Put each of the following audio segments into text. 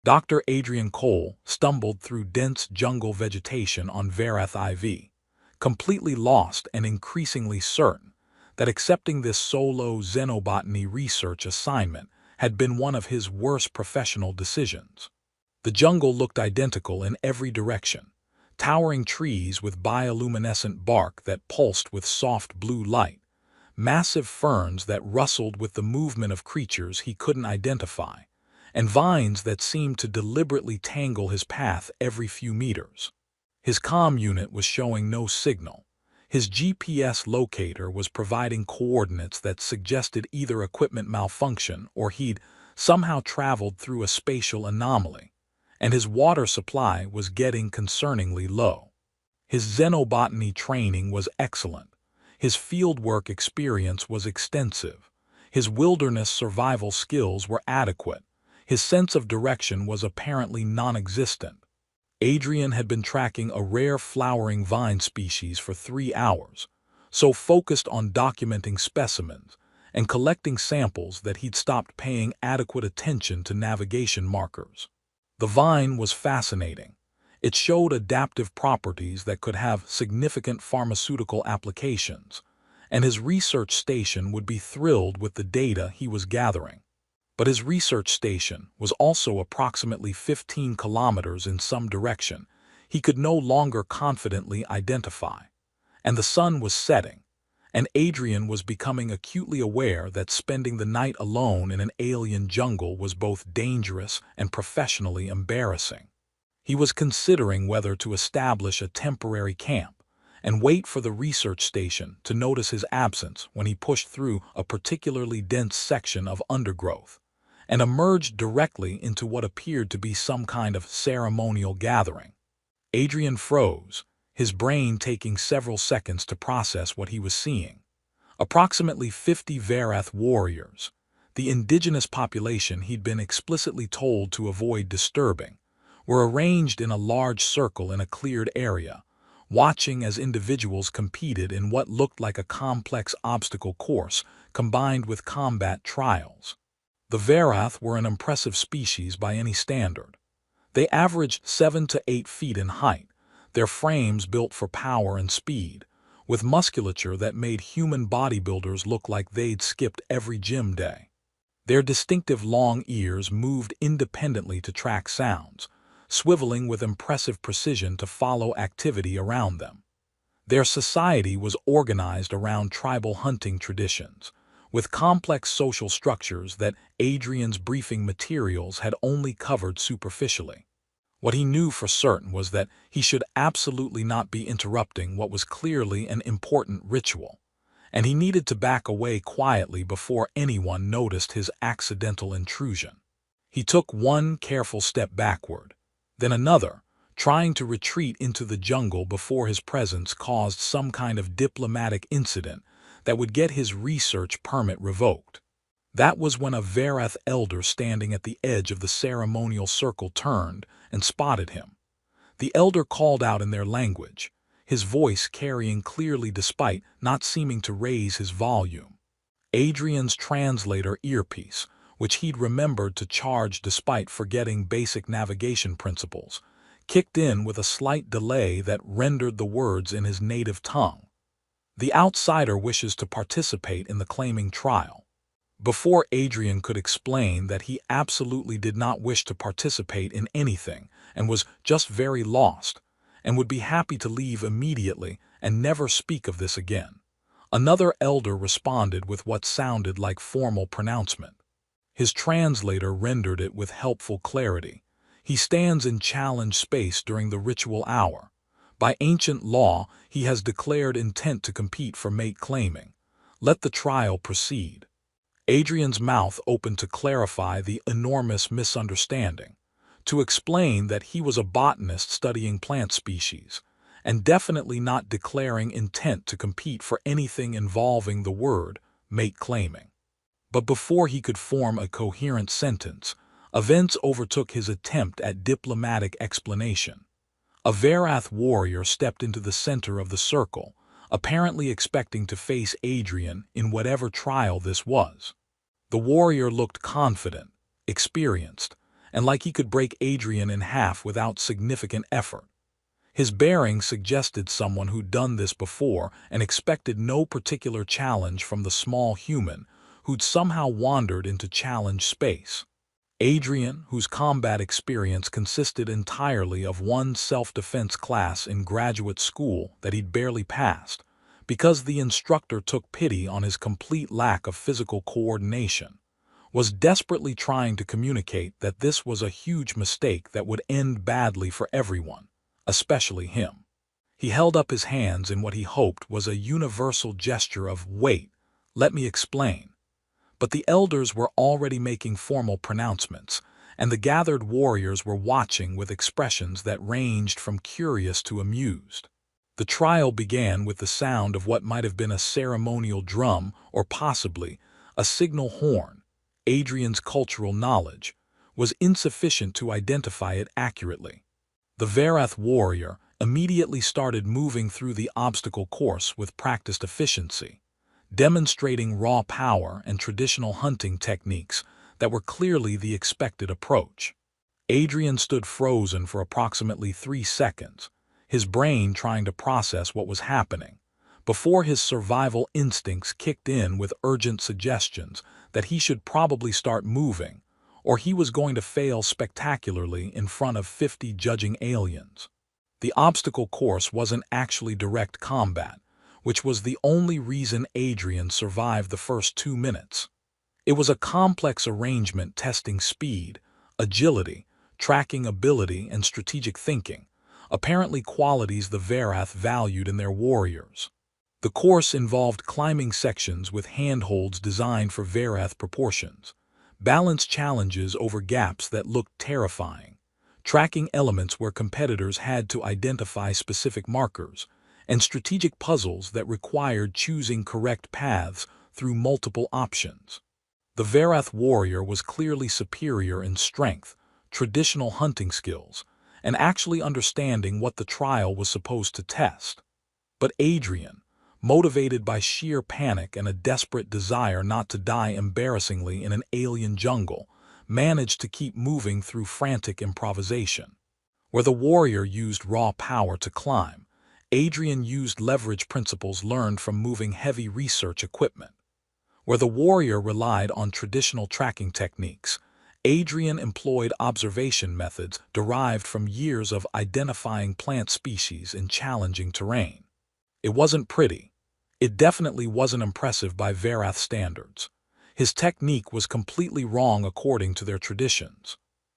Dr. Adrian Cole stumbled through dense jungle vegetation on Verath IV, completely lost and increasingly certain that accepting this solo xenobotany research assignment had been one of his worst professional decisions. The jungle looked identical in every direction: towering trees with bioluminescent bark that pulsed with soft blue light, massive ferns that rustled with the movement of creatures he couldn't identify, and vines that seemed to deliberately tangle his path every few meters. His comm unit was showing no signal. His GPS locator was providing coordinates that suggested either equipment malfunction or he'd somehow traveled through a spatial anomaly, and his water supply was getting concerningly low. His xenobotany training was excellent. His fieldwork experience was extensive. His wilderness survival skills were adequate. His sense of direction was apparently non-existent. Adrian had been tracking a rare flowering vine species for 3 hours, so focused on documenting specimens and collecting samples that he'd stopped paying adequate attention to navigation markers. The vine was fascinating. It showed adaptive properties that could have significant pharmaceutical applications, and his research station would be thrilled with the data he was gathering. But his research station was also approximately 15 kilometers in some direction he could no longer confidently identify. And the sun was setting, and Adrian was becoming acutely aware that spending the night alone in an alien jungle was both dangerous and professionally embarrassing. He was considering whether to establish a temporary camp and wait for the research station to notice his absence when he pushed through a particularly dense section of undergrowth and emerged directly into what appeared to be some kind of ceremonial gathering. Adrian froze, his brain taking several seconds to process what he was seeing. Approximately 50 Verath warriors, the indigenous population he'd been explicitly told to avoid disturbing, were arranged in a large circle in a cleared area, watching as individuals competed in what looked like a complex obstacle course combined with combat trials. The Verath were an impressive species by any standard. They averaged 7 to 8 feet in height, their frames built for power and speed, with musculature that made human bodybuilders look like they'd skipped every gym day. Their distinctive long ears moved independently to track sounds, swiveling with impressive precision to follow activity around them. Their society was organized around tribal hunting traditions, with complex social structures that Adrian's briefing materials had only covered superficially. What he knew for certain was that he should absolutely not be interrupting what was clearly an important ritual, and he needed to back away quietly before anyone noticed his accidental intrusion. He took one careful step backward, then another, trying to retreat into the jungle before his presence caused some kind of diplomatic incident that would get his research permit revoked. That was when a Verath elder standing at the edge of the ceremonial circle turned and spotted him. The elder called out in their language, his voice carrying clearly despite not seeming to raise his volume. Adrian's translator earpiece, which he'd remembered to charge despite forgetting basic navigation principles, kicked in with a slight delay that rendered the words in his native tongue. The outsider wishes to participate in the claiming trial. Before Adrian could explain that he absolutely did not wish to participate in anything and was just very lost and would be happy to leave immediately and never speak of this again, another elder responded with what sounded like formal pronouncement. His translator rendered it with helpful clarity. He stands in challenge space during the ritual hour. By ancient law, he has declared intent to compete for mate claiming. Let the trial proceed. Adrian's mouth opened to clarify the enormous misunderstanding, to explain that he was a botanist studying plant species, and definitely not declaring intent to compete for anything involving the word mate claiming. But before he could form a coherent sentence, events overtook his attempt at diplomatic explanation. A Verath warrior stepped into the center of the circle, apparently expecting to face Adrian in whatever trial this was. The warrior looked confident, experienced, and like he could break Adrian in half without significant effort. His bearing suggested someone who'd done this before and expected no particular challenge from the small human who'd somehow wandered into challenge space. Adrian, whose combat experience consisted entirely of one self-defense class in graduate school that he'd barely passed, because the instructor took pity on his complete lack of physical coordination, was desperately trying to communicate that this was a huge mistake that would end badly for everyone, especially him. He held up his hands in what he hoped was a universal gesture of, "Wait, let me explain." But the elders were already making formal pronouncements, and the gathered warriors were watching with expressions that ranged from curious to amused. The trial began with the sound of what might have been a ceremonial drum or possibly a signal horn. Adrian's cultural knowledge was insufficient to identify it accurately. The Verath warrior immediately started moving through the obstacle course with practiced efficiency, demonstrating raw power and traditional hunting techniques that were clearly the expected approach. Adrian stood frozen for approximately 3 seconds, his brain trying to process what was happening, before his survival instincts kicked in with urgent suggestions that he should probably start moving, or he was going to fail spectacularly in front of 50 judging aliens. The obstacle course wasn't actually direct combat, which was the only reason Adrian survived the first 2 minutes. It was a complex arrangement testing speed, agility, tracking ability, and strategic thinking, apparently qualities the Verath valued in their warriors. The course involved climbing sections with handholds designed for Verath proportions, balance challenges over gaps that looked terrifying, tracking elements where competitors had to identify specific markers, and strategic puzzles that required choosing correct paths through multiple options. The Verath warrior was clearly superior in strength, traditional hunting skills, and actually understanding what the trial was supposed to test. But Adrian, motivated by sheer panic and a desperate desire not to die embarrassingly in an alien jungle, managed to keep moving through frantic improvisation. Where the warrior used raw power to climb, Adrian used leverage principles learned from moving heavy research equipment. Where the warrior relied on traditional tracking techniques, Adrian employed observation methods derived from years of identifying plant species in challenging terrain. It wasn't pretty. It definitely wasn't impressive by Verath standards. His technique was completely wrong according to their traditions.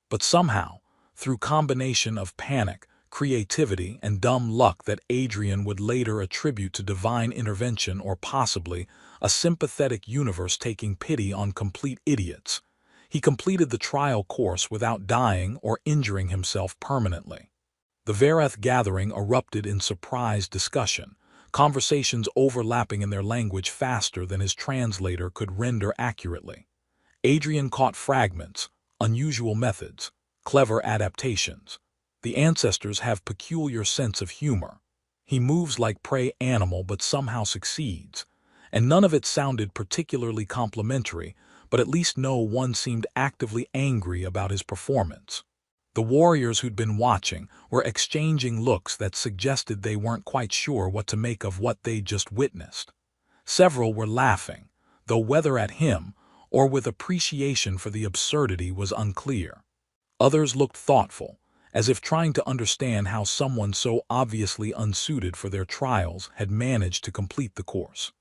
But somehow, through combination of panic, creativity, and dumb luck that Adrian would later attribute to divine intervention or possibly a sympathetic universe taking pity on complete idiots, he completed the trial course without dying or injuring himself permanently. The Verath gathering erupted in surprised discussion, conversations overlapping in their language faster than his translator could render accurately. Adrian caught fragments, unusual methods, clever adaptations. The ancestors have peculiar sense of humor. He moves like prey animal but somehow succeeds, and none of it sounded particularly complimentary, but at least no one seemed actively angry about his performance. The warriors who'd been watching were exchanging looks that suggested they weren't quite sure what to make of what they'd just witnessed. Several were laughing, though whether at him or with appreciation for the absurdity was unclear. Others looked thoughtful, as if trying to understand how someone so obviously unsuited for their trials had managed to complete the course.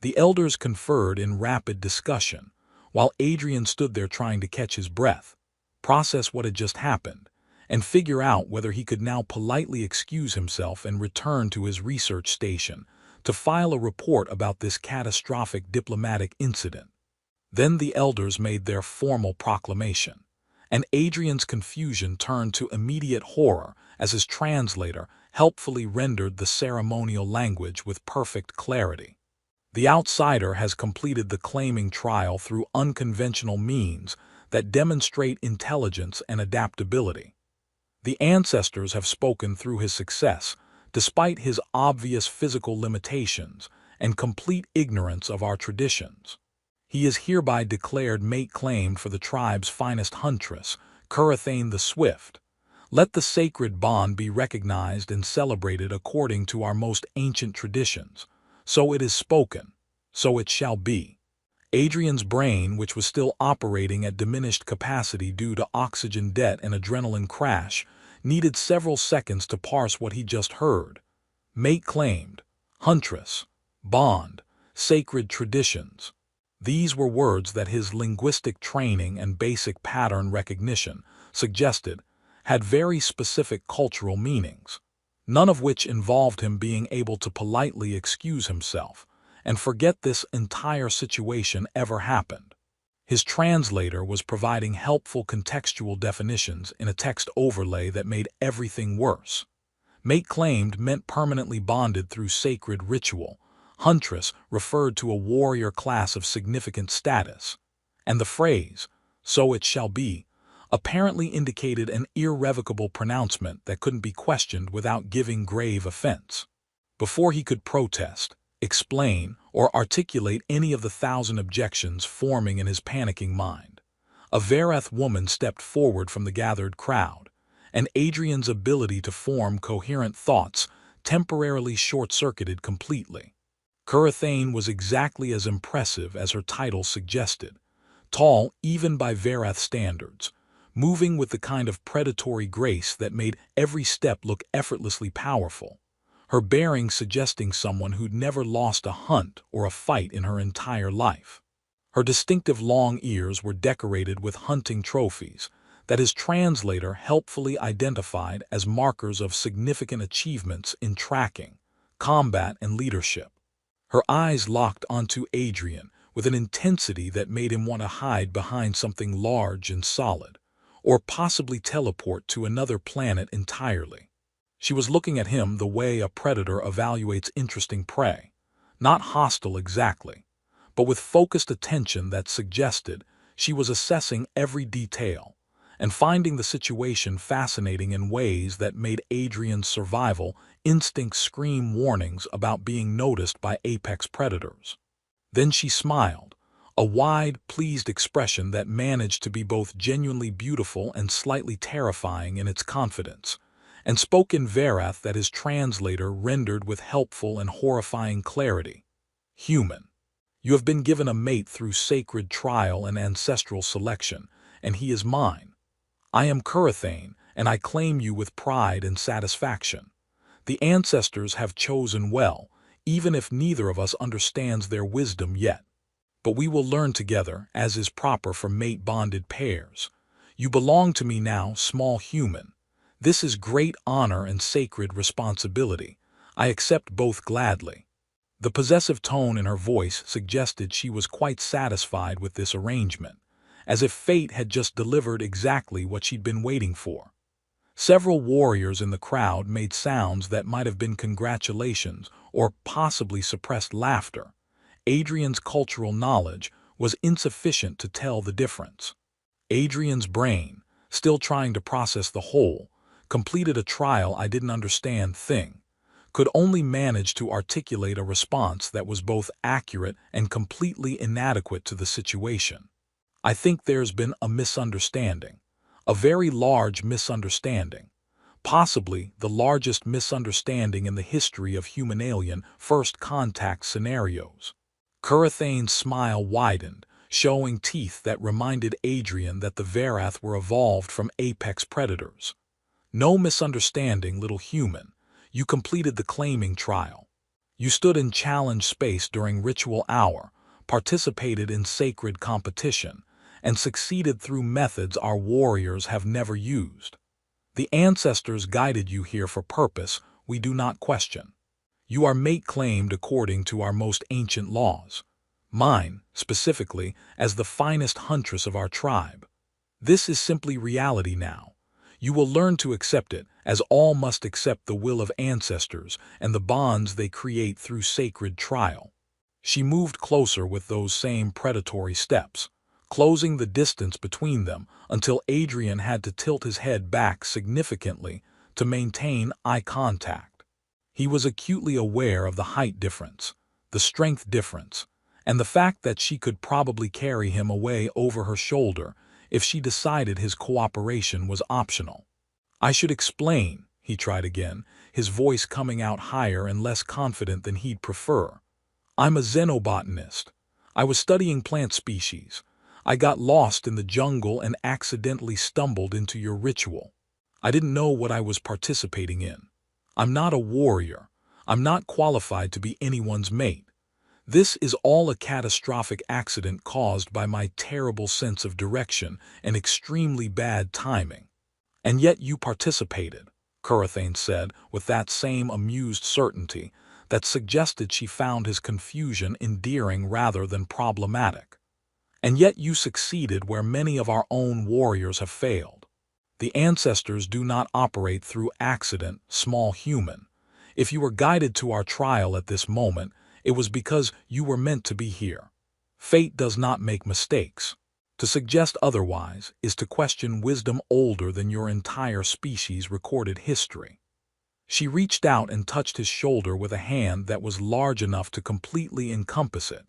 The elders conferred in rapid discussion, while Adrian stood there trying to catch his breath, process what had just happened, and figure out whether he could now politely excuse himself and return to his research station to file a report about this catastrophic diplomatic incident. Then the elders made their formal proclamation, and Adrian's confusion turned to immediate horror as his translator helpfully rendered the ceremonial language with perfect clarity. The outsider has completed the claiming trial through unconventional means that demonstrate intelligence and adaptability. The ancestors have spoken through his success, despite his obvious physical limitations and complete ignorance of our traditions. He is hereby declared mate claimed for the tribe's finest huntress, Curathain the Swift. Let the sacred bond be recognized and celebrated according to our most ancient traditions. So it is spoken, so it shall be. Adrian's brain, which was still operating at diminished capacity due to oxygen debt and adrenaline crash, needed several seconds to parse what he just heard. Mate claimed, huntress, bond, sacred traditions. These were words that his linguistic training and basic pattern recognition suggested had very specific cultural meanings, none of which involved him being able to politely excuse himself and forget this entire situation ever happened. His translator was providing helpful contextual definitions in a text overlay that made everything worse. Mate claimed meant permanently bonded through sacred ritual. Huntress referred to a warrior class of significant status. And the phrase, so it shall be, apparently indicated an irrevocable pronouncement that couldn't be questioned without giving grave offense. Before he could protest, explain, or articulate any of the 1,000 objections forming in his panicking mind, a Verath woman stepped forward from the gathered crowd, and Adrian's ability to form coherent thoughts temporarily short-circuited completely. Curathain was exactly as impressive as her title suggested, tall even by Verath standards, moving with the kind of predatory grace that made every step look effortlessly powerful, her bearing suggesting someone who'd never lost a hunt or a fight in her entire life. Her distinctive long ears were decorated with hunting trophies that his translator helpfully identified as markers of significant achievements in tracking, combat, and leadership. Her eyes locked onto Adrian with an intensity that made him want to hide behind something large and solid, or possibly teleport to another planet entirely. She was looking at him the way a predator evaluates interesting prey, not hostile exactly, but with focused attention that suggested she was assessing every detail and finding the situation fascinating in ways that made Adrian's survival instincts scream warnings about being noticed by apex predators. Then she smiled, a wide, pleased expression that managed to be both genuinely beautiful and slightly terrifying in its confidence, and spoke in Verath that his translator rendered with helpful and horrifying clarity. Human. You have been given a mate through sacred trial and ancestral selection, and he is mine. I am Curathain, and I claim you with pride and satisfaction. The ancestors have chosen well, even if neither of us understands their wisdom yet. But we will learn together, as is proper for mate-bonded pairs. You belong to me now, small human. This is great honor and sacred responsibility. I accept both gladly. The possessive tone in her voice suggested she was quite satisfied with this arrangement, as if fate had just delivered exactly what she'd been waiting for. Several warriors in the crowd made sounds that might have been congratulations or possibly suppressed laughter. Adrian's cultural knowledge was insufficient to tell the difference. Adrian's brain, still trying to process the whole, completed a trial I didn't understand thing, could only manage to articulate a response that was both accurate and completely inadequate to the situation. I think there's been a misunderstanding, a very large misunderstanding, possibly the largest misunderstanding in the history of human-alien first contact scenarios. Curathain's smile widened, showing teeth that reminded Adrian that the Verath were evolved from apex predators. No misunderstanding, little human. You completed the claiming trial. You stood in challenge space during ritual hour, participated in sacred competition, and succeeded through methods our warriors have never used. The ancestors guided you here for purpose we do not question. You are mate-claimed according to our most ancient laws. Mine, specifically, as the finest huntress of our tribe. This is simply reality now. You will learn to accept it, as all must accept the will of ancestors and the bonds they create through sacred trial. She moved closer with those same predatory steps, closing the distance between them until Adrian had to tilt his head back significantly to maintain eye contact. He was acutely aware of the height difference, the strength difference, and the fact that she could probably carry him away over her shoulder if she decided his cooperation was optional. "I should explain," he tried again, his voice coming out higher and less confident than he'd prefer. "I'm a xenobotanist. I was studying plant species. I got lost in the jungle and accidentally stumbled into your ritual. I didn't know what I was participating in. I'm not a warrior. I'm not qualified to be anyone's mate. This is all a catastrophic accident caused by my terrible sense of direction and extremely bad timing." "And yet you participated," Curathane said with that same amused certainty that suggested she found his confusion endearing rather than problematic. "And yet you succeeded where many of our own warriors have failed. The ancestors do not operate through accident, small human. If you were guided to our trial at this moment, it was because you were meant to be here. Fate does not make mistakes. To suggest otherwise is to question wisdom older than your entire species' recorded history." She reached out and touched his shoulder with a hand that was large enough to completely encompass it,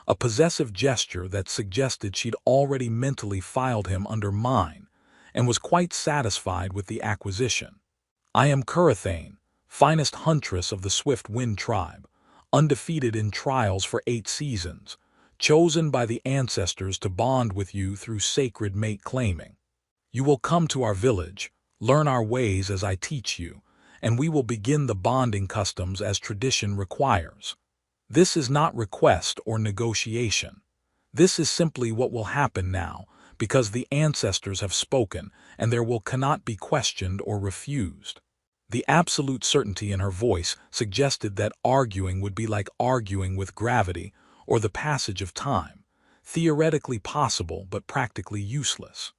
a possessive gesture that suggested she'd already mentally filed him under mine, and was quite satisfied with the acquisition. "I am Curathane, finest huntress of the Swift Wind tribe, undefeated in trials for 8 seasons, chosen by the ancestors to bond with you through sacred mate claiming. You will come to our village, learn our ways as I teach you, and we will begin the bonding customs as tradition requires. This is not request or negotiation. This is simply what will happen now, because the ancestors have spoken, and there cannot be questioned or refused." The absolute certainty in her voice suggested that arguing would be like arguing with gravity or the passage of time, theoretically possible but practically useless.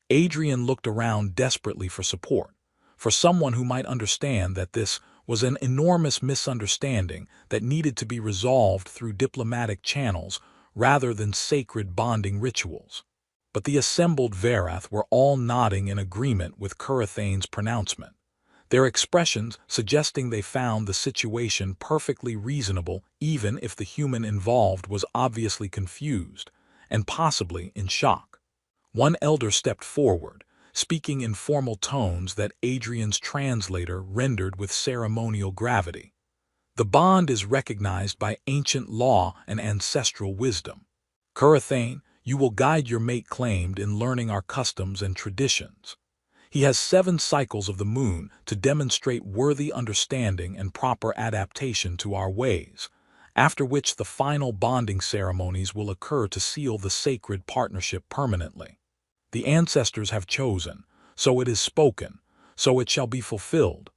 Adrian looked around desperately for support, for someone who might understand that this was an enormous misunderstanding that needed to be resolved through diplomatic channels rather than sacred bonding rituals. But the assembled Varath were all nodding in agreement with Curathane's pronouncement, their expressions suggesting they found the situation perfectly reasonable even if the human involved was obviously confused and possibly in shock. One elder stepped forward, speaking in formal tones that Adrian's translator rendered with ceremonial gravity. "The bond is recognized by ancient law and ancestral wisdom. Curathane, you will guide your mate claimed in learning our customs and traditions. He has 7 cycles of the moon to demonstrate worthy understanding and proper adaptation to our ways, after which the final bonding ceremonies will occur to seal the sacred partnership permanently. The ancestors have chosen, so it is spoken, so it shall be fulfilled.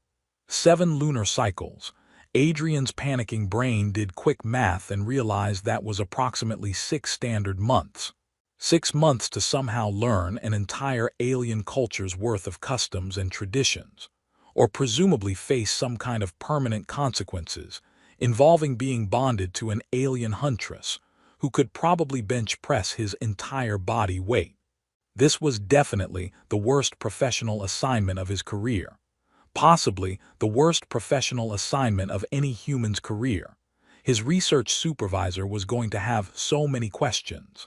7 lunar cycles." Adrian's panicking brain did quick math and realized that was approximately 6 standard months. 6 months to somehow learn an entire alien culture's worth of customs and traditions, or presumably face some kind of permanent consequences involving being bonded to an alien huntress who could probably bench press his entire body weight. This was definitely the worst professional assignment of his career, possibly the worst professional assignment of any human's career. His research supervisor was going to have so many questions.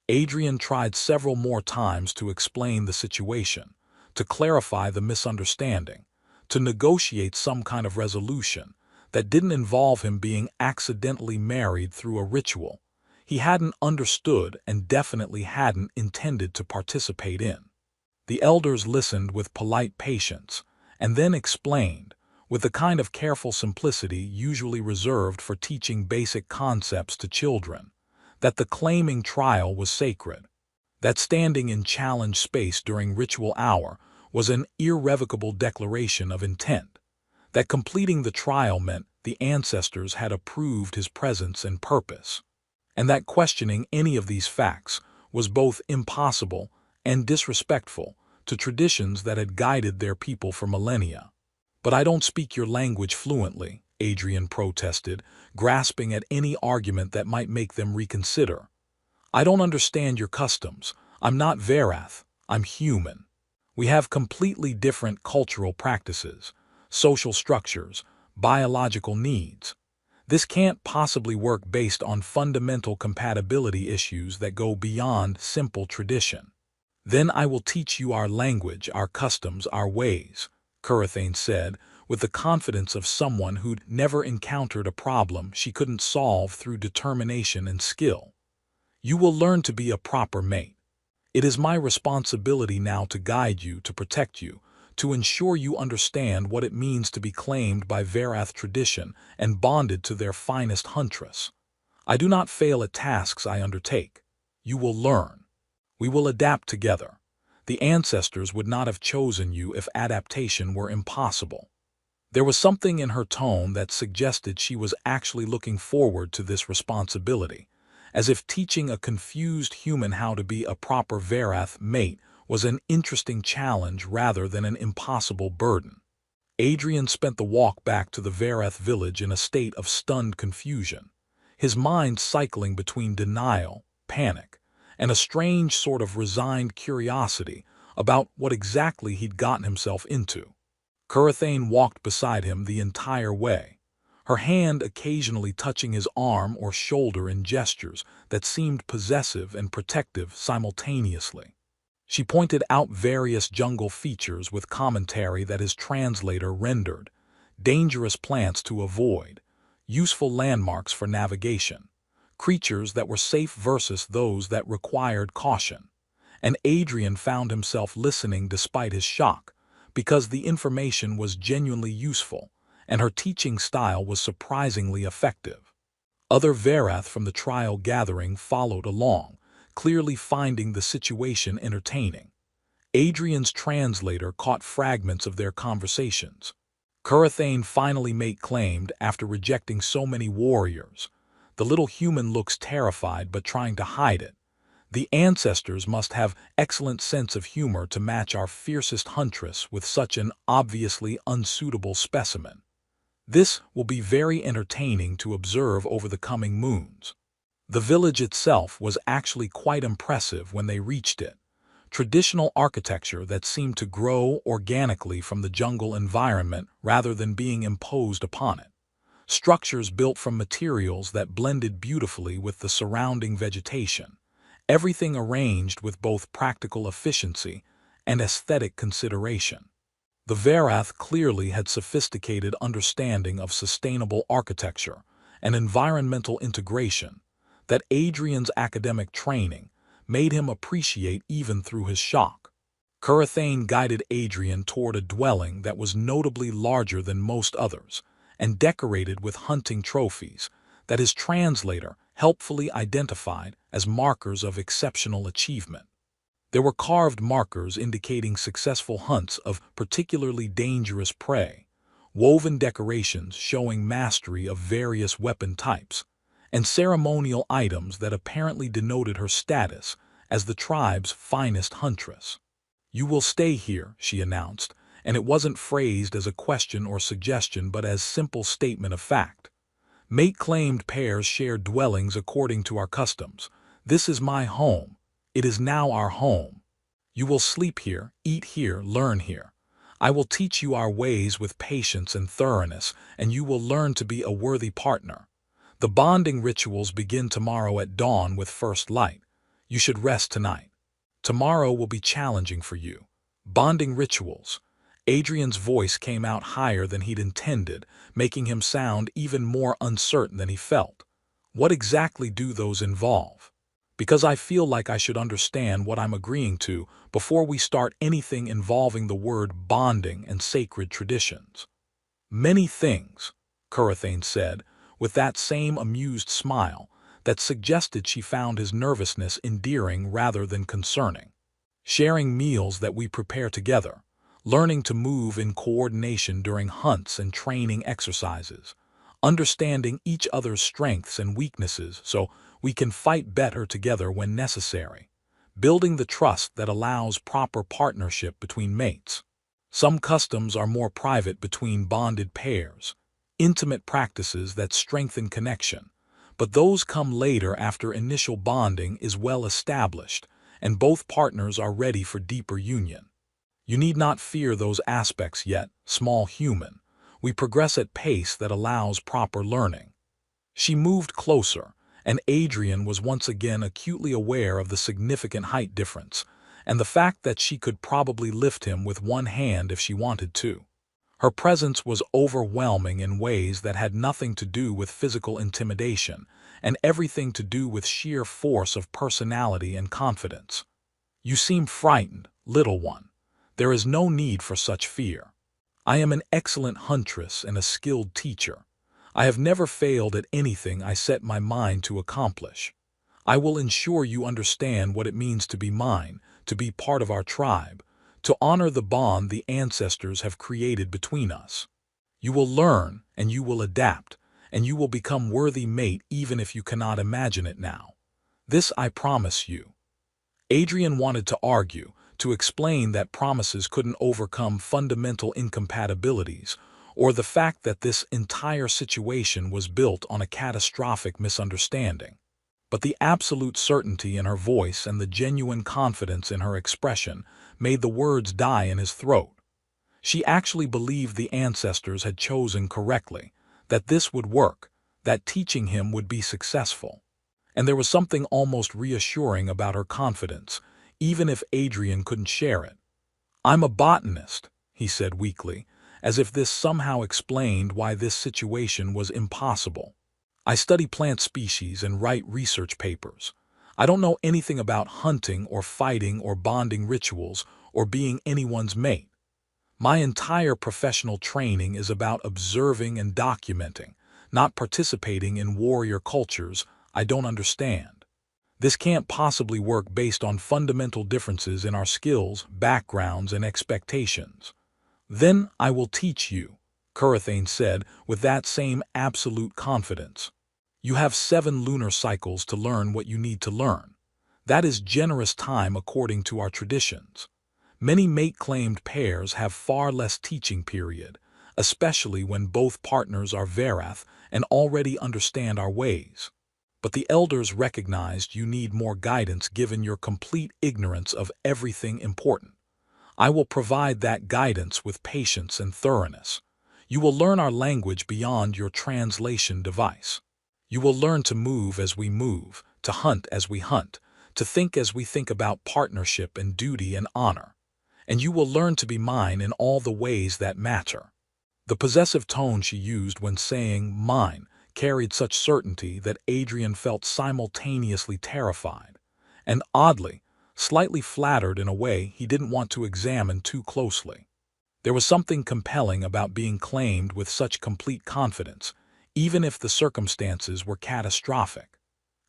Adrian tried several more times to explain the situation, to clarify the misunderstanding, to negotiate some kind of resolution that didn't involve him being accidentally married through a ritual he hadn't understood and definitely hadn't intended to participate in. The elders listened with polite patience and then explained, with the kind of careful simplicity usually reserved for teaching basic concepts to children, that the claiming trial was sacred, that standing in challenge space during ritual hour was an irrevocable declaration of intent, that completing the trial meant the ancestors had approved his presence and purpose, and that questioning any of these facts was both impossible and disrespectful to traditions that had guided their people for millennia. "But I don't speak your language fluently," Adrian protested, grasping at any argument that might make them reconsider. "I don't understand your customs. I'm not Varath. I'm human. We have completely different cultural practices, social structures, biological needs. This can't possibly work based on fundamental compatibility issues that go beyond simple tradition." Then I will teach you our language, our customs, our ways, Curathane said, with the confidence of someone who'd never encountered a problem she couldn't solve through determination and skill. You will learn to be a proper mate. It is my responsibility now to guide you, to protect you, to ensure you understand what it means to be claimed by Verath tradition and bonded to their finest huntress. I do not fail at tasks I undertake. You will learn. We will adapt together. The ancestors would not have chosen you if adaptation were impossible. There was something in her tone that suggested she was actually looking forward to this responsibility, as if teaching a confused human how to be a proper Verath mate was an interesting challenge rather than an impossible burden. Adrian spent the walk back to the Verath village in a state of stunned confusion, his mind cycling between denial, panic, and a strange sort of resigned curiosity about what exactly he'd gotten himself into. Curathane walked beside him the entire way, her hand occasionally touching his arm or shoulder in gestures that seemed possessive and protective simultaneously. She pointed out various jungle features with commentary that his translator rendered, dangerous plants to avoid, useful landmarks for navigation, creatures that were safe versus those that required caution. And Adrian found himself listening despite his shock, because the information was genuinely useful, and her teaching style was surprisingly effective. Other Verath from the trial gathering followed along, clearly finding the situation entertaining. Adrian's translator caught fragments of their conversations. Curathane finally claimed after rejecting so many warriors. The little human looks terrified but trying to hide it. The ancestors must have excellent sense of humor to match our fiercest huntress with such an obviously unsuitable specimen. This will be very entertaining to observe over the coming moons. The village itself was actually quite impressive when they reached it. Traditional architecture that seemed to grow organically from the jungle environment rather than being imposed upon it. Structures built from materials that blended beautifully with the surrounding vegetation. Everything arranged with both practical efficiency and aesthetic consideration. The Verath clearly had sophisticated understanding of sustainable architecture and environmental integration that Adrian's academic training made him appreciate even through his shock. Curathane guided Adrian toward a dwelling that was notably larger than most others and decorated with hunting trophies that his translator helpfully identified as markers of exceptional achievement. There were carved markers indicating successful hunts of particularly dangerous prey, woven decorations showing mastery of various weapon types, and ceremonial items that apparently denoted her status as the tribe's finest huntress. "You will stay here," she announced, and it wasn't phrased as a question or suggestion but as simple statement of fact. Mate-claimed pairs share dwellings according to our customs. This is my home. It is now our home. You will sleep here, eat here, learn here. I will teach you our ways with patience and thoroughness, and you will learn to be a worthy partner. The bonding rituals begin tomorrow at dawn with first light. You should rest tonight. Tomorrow will be challenging for you. Bonding rituals. Adrian's voice came out higher than he'd intended, making him sound even more uncertain than he felt. What exactly do those involve? Because I feel like I should understand what I'm agreeing to before we start anything involving the word bonding and sacred traditions. Many things, Curathane said, with that same amused smile that suggested she found his nervousness endearing rather than concerning. Sharing meals that we prepare together, learning to move in coordination during hunts and training exercises, understanding each other's strengths and weaknesses so we can fight better together when necessary, building the trust that allows proper partnership between mates. Some customs are more private between bonded pairs, intimate practices that strengthen connection, but those come later after initial bonding is well established and both partners are ready for deeper union. You need not fear those aspects yet, small human. We progress at pace that allows proper learning. She moved closer, and Adrian was once again acutely aware of the significant height difference, and the fact that she could probably lift him with one hand if she wanted to. Her presence was overwhelming in ways that had nothing to do with physical intimidation and everything to do with sheer force of personality and confidence. "You seem frightened, little one. There is no need for such fear. I am an excellent huntress and a skilled teacher. I have never failed at anything I set my mind to accomplish. I will ensure you understand what it means to be mine, to be part of our tribe, to honor the bond the ancestors have created between us. You will learn, and you will adapt, and you will become worthy mate even if you cannot imagine it now. This I promise you." Adrian wanted to argue, to explain that promises couldn't overcome fundamental incompatibilities, or the fact that this entire situation was built on a catastrophic misunderstanding. But the absolute certainty in her voice and the genuine confidence in her expression made the words die in his throat. She actually believed the ancestors had chosen correctly, that this would work, that teaching him would be successful. And there was something almost reassuring about her confidence, even if Adrian couldn't share it. "I'm a botanist," he said weakly, as if this somehow explained why this situation was impossible. "I study plant species and write research papers. I don't know anything about hunting or fighting or bonding rituals or being anyone's mate. My entire professional training is about observing and documenting, not participating in warrior cultures I don't understand. This can't possibly work based on fundamental differences in our skills, backgrounds, and expectations." "Then I will teach you," Kurothane said with that same absolute confidence. "You have 7 lunar cycles to learn what you need to learn. That is generous time according to our traditions. Many mate-claimed pairs have far less teaching period, especially when both partners are Verath and already understand our ways. But the elders recognized you need more guidance given your complete ignorance of everything important. I will provide that guidance with patience and thoroughness. You will learn our language beyond your translation device. You will learn to move as we move, to hunt as we hunt, to think as we think about partnership and duty and honor. And you will learn to be mine in all the ways that matter." The possessive tone she used when saying "mine" carried such certainty that Adrian felt simultaneously terrified, and oddly, slightly flattered in a way he didn't want to examine too closely. There was something compelling about being claimed with such complete confidence, even if the circumstances were catastrophic.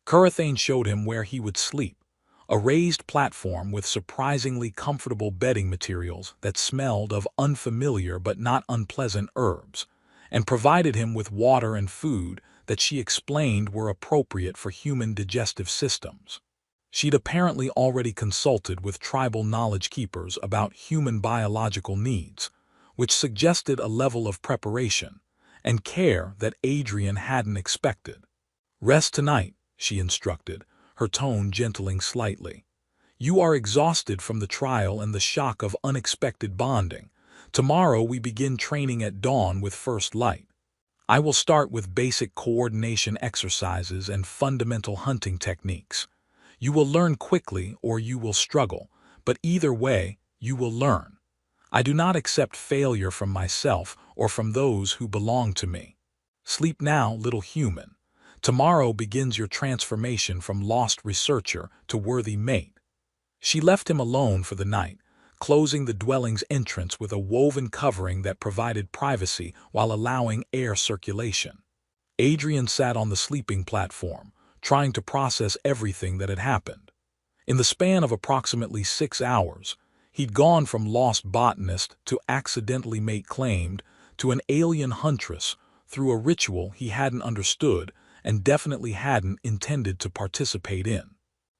Kurothane showed him where he would sleep, a raised platform with surprisingly comfortable bedding materials that smelled of unfamiliar but not unpleasant herbs, and provided him with water and food that she explained were appropriate for human digestive systems. She'd apparently already consulted with tribal knowledge keepers about human biological needs, which suggested a level of preparation and care that Adrian hadn't expected. "Rest tonight," she instructed, her tone gentling slightly. "You are exhausted from the trial and the shock of unexpected bonding. Tomorrow we begin training at dawn with first light. I will start with basic coordination exercises and fundamental hunting techniques. You will learn quickly or you will struggle, but either way, you will learn. I do not accept failure from myself or from those who belong to me. Sleep now, little human. Tomorrow begins your transformation from lost researcher to worthy mate." She left him alone for the night, closing the dwelling's entrance with a woven covering that provided privacy while allowing air circulation. Adrian sat on the sleeping platform, trying to process everything that had happened. In the span of approximately 6 hours, he'd gone from lost botanist to accidentally mate-claimed to an alien huntress through a ritual he hadn't understood and definitely hadn't intended to participate in.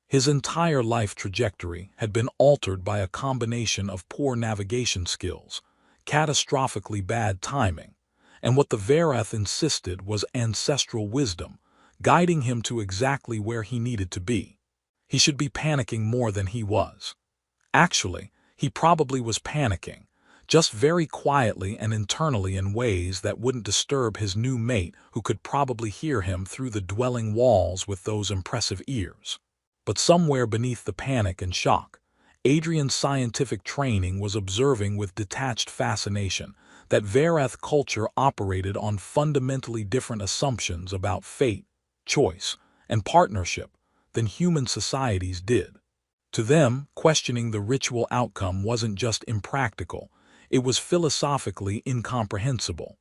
His entire life trajectory had been altered by a combination of poor navigation skills, catastrophically bad timing, and what the Verath insisted was ancestral wisdom, guiding him to exactly where he needed to be. He should be panicking more than he was. Actually, he probably was panicking, just very quietly and internally in ways that wouldn't disturb his new mate who could probably hear him through the dwelling walls with those impressive ears. But somewhere beneath the panic and shock, Adrian's scientific training was observing with detached fascination that Verath culture operated on fundamentally different assumptions about fate, choice, and partnership than human societies did. To them, questioning the ritual outcome wasn't just impractical, it was philosophically incomprehensible.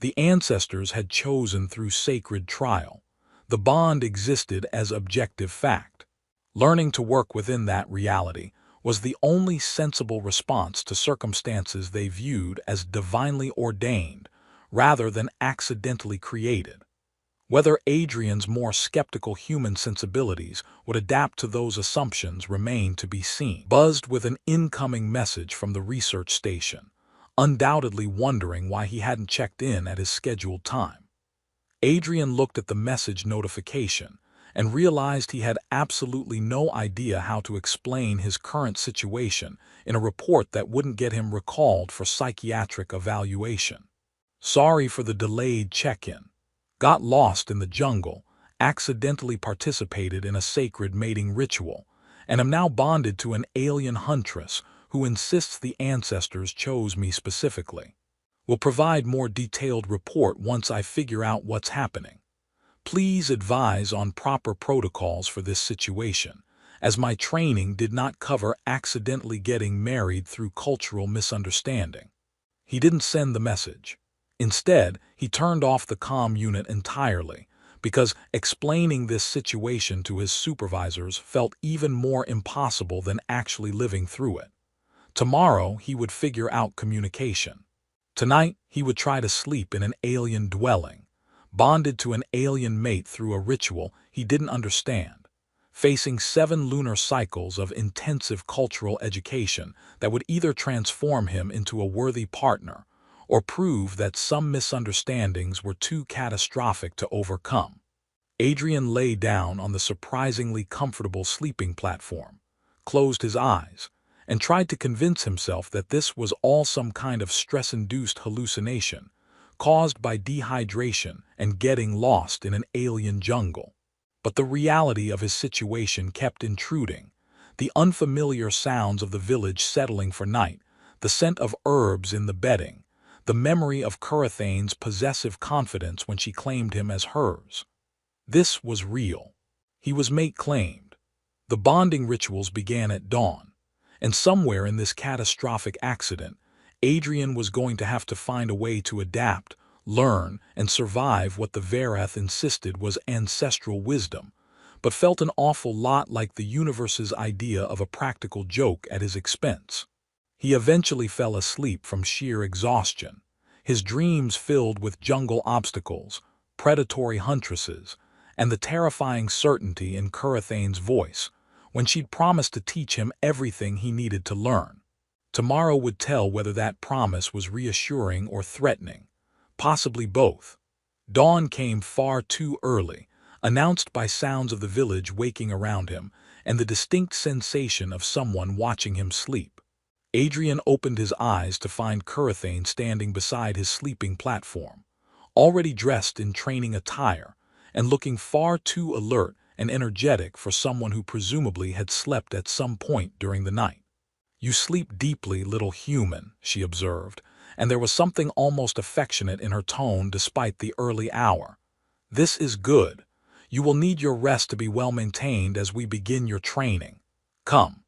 The ancestors had chosen through sacred trial. The bond existed as objective fact. Learning to work within that reality was the only sensible response to circumstances they viewed as divinely ordained rather than accidentally created. Whether Adrian's more skeptical human sensibilities would adapt to those assumptions remained to be seen. Buzzed with an incoming message from the research station, undoubtedly wondering why he hadn't checked in at his scheduled time. Adrian looked at the message notification and realized he had absolutely no idea how to explain his current situation in a report that wouldn't get him recalled for psychiatric evaluation. Sorry for the delayed check-in. Got lost in the jungle, accidentally participated in a sacred mating ritual, and am now bonded to an alien huntress who insists the ancestors chose me specifically. Will provide more detailed report once I figure out what's happening. Please advise on proper protocols for this situation, as my training did not cover accidentally getting married through cultural misunderstanding. He didn't send the message. Instead, he turned off the comm unit entirely, because explaining this situation to his supervisors felt even more impossible than actually living through it. Tomorrow, he would figure out communication. Tonight, he would try to sleep in an alien dwelling, bonded to an alien mate through a ritual he didn't understand, facing 7 lunar cycles of intensive cultural education that would either transform him into a worthy partner or prove that some misunderstandings were too catastrophic to overcome. Adrian lay down on the surprisingly comfortable sleeping platform, closed his eyes, and tried to convince himself that this was all some kind of stress-induced hallucination caused by dehydration and getting lost in an alien jungle. But the reality of his situation kept intruding, the unfamiliar sounds of the village settling for night, the scent of herbs in the bedding, the memory of Curathane's possessive confidence when she claimed him as hers. This was real. He was mate-claimed. The bonding rituals began at dawn, and somewhere in this catastrophic accident, Adrian was going to have to find a way to adapt, learn, and survive what the Verath insisted was ancestral wisdom, but felt an awful lot like the universe's idea of a practical joke at his expense. He eventually fell asleep from sheer exhaustion, his dreams filled with jungle obstacles, predatory huntresses, and the terrifying certainty in Curathane's voice when she'd promised to teach him everything he needed to learn. Tomorrow would tell whether that promise was reassuring or threatening, possibly both. Dawn came far too early, announced by sounds of the village waking around him and the distinct sensation of someone watching him sleep. Adrian opened his eyes to find Curathane standing beside his sleeping platform, already dressed in training attire and looking far too alert and energetic for someone who presumably had slept at some point during the night. "You sleep deeply, little human," she observed, and there was something almost affectionate in her tone despite the early hour. "This is good. You will need your rest to be well maintained as we begin your training. Come."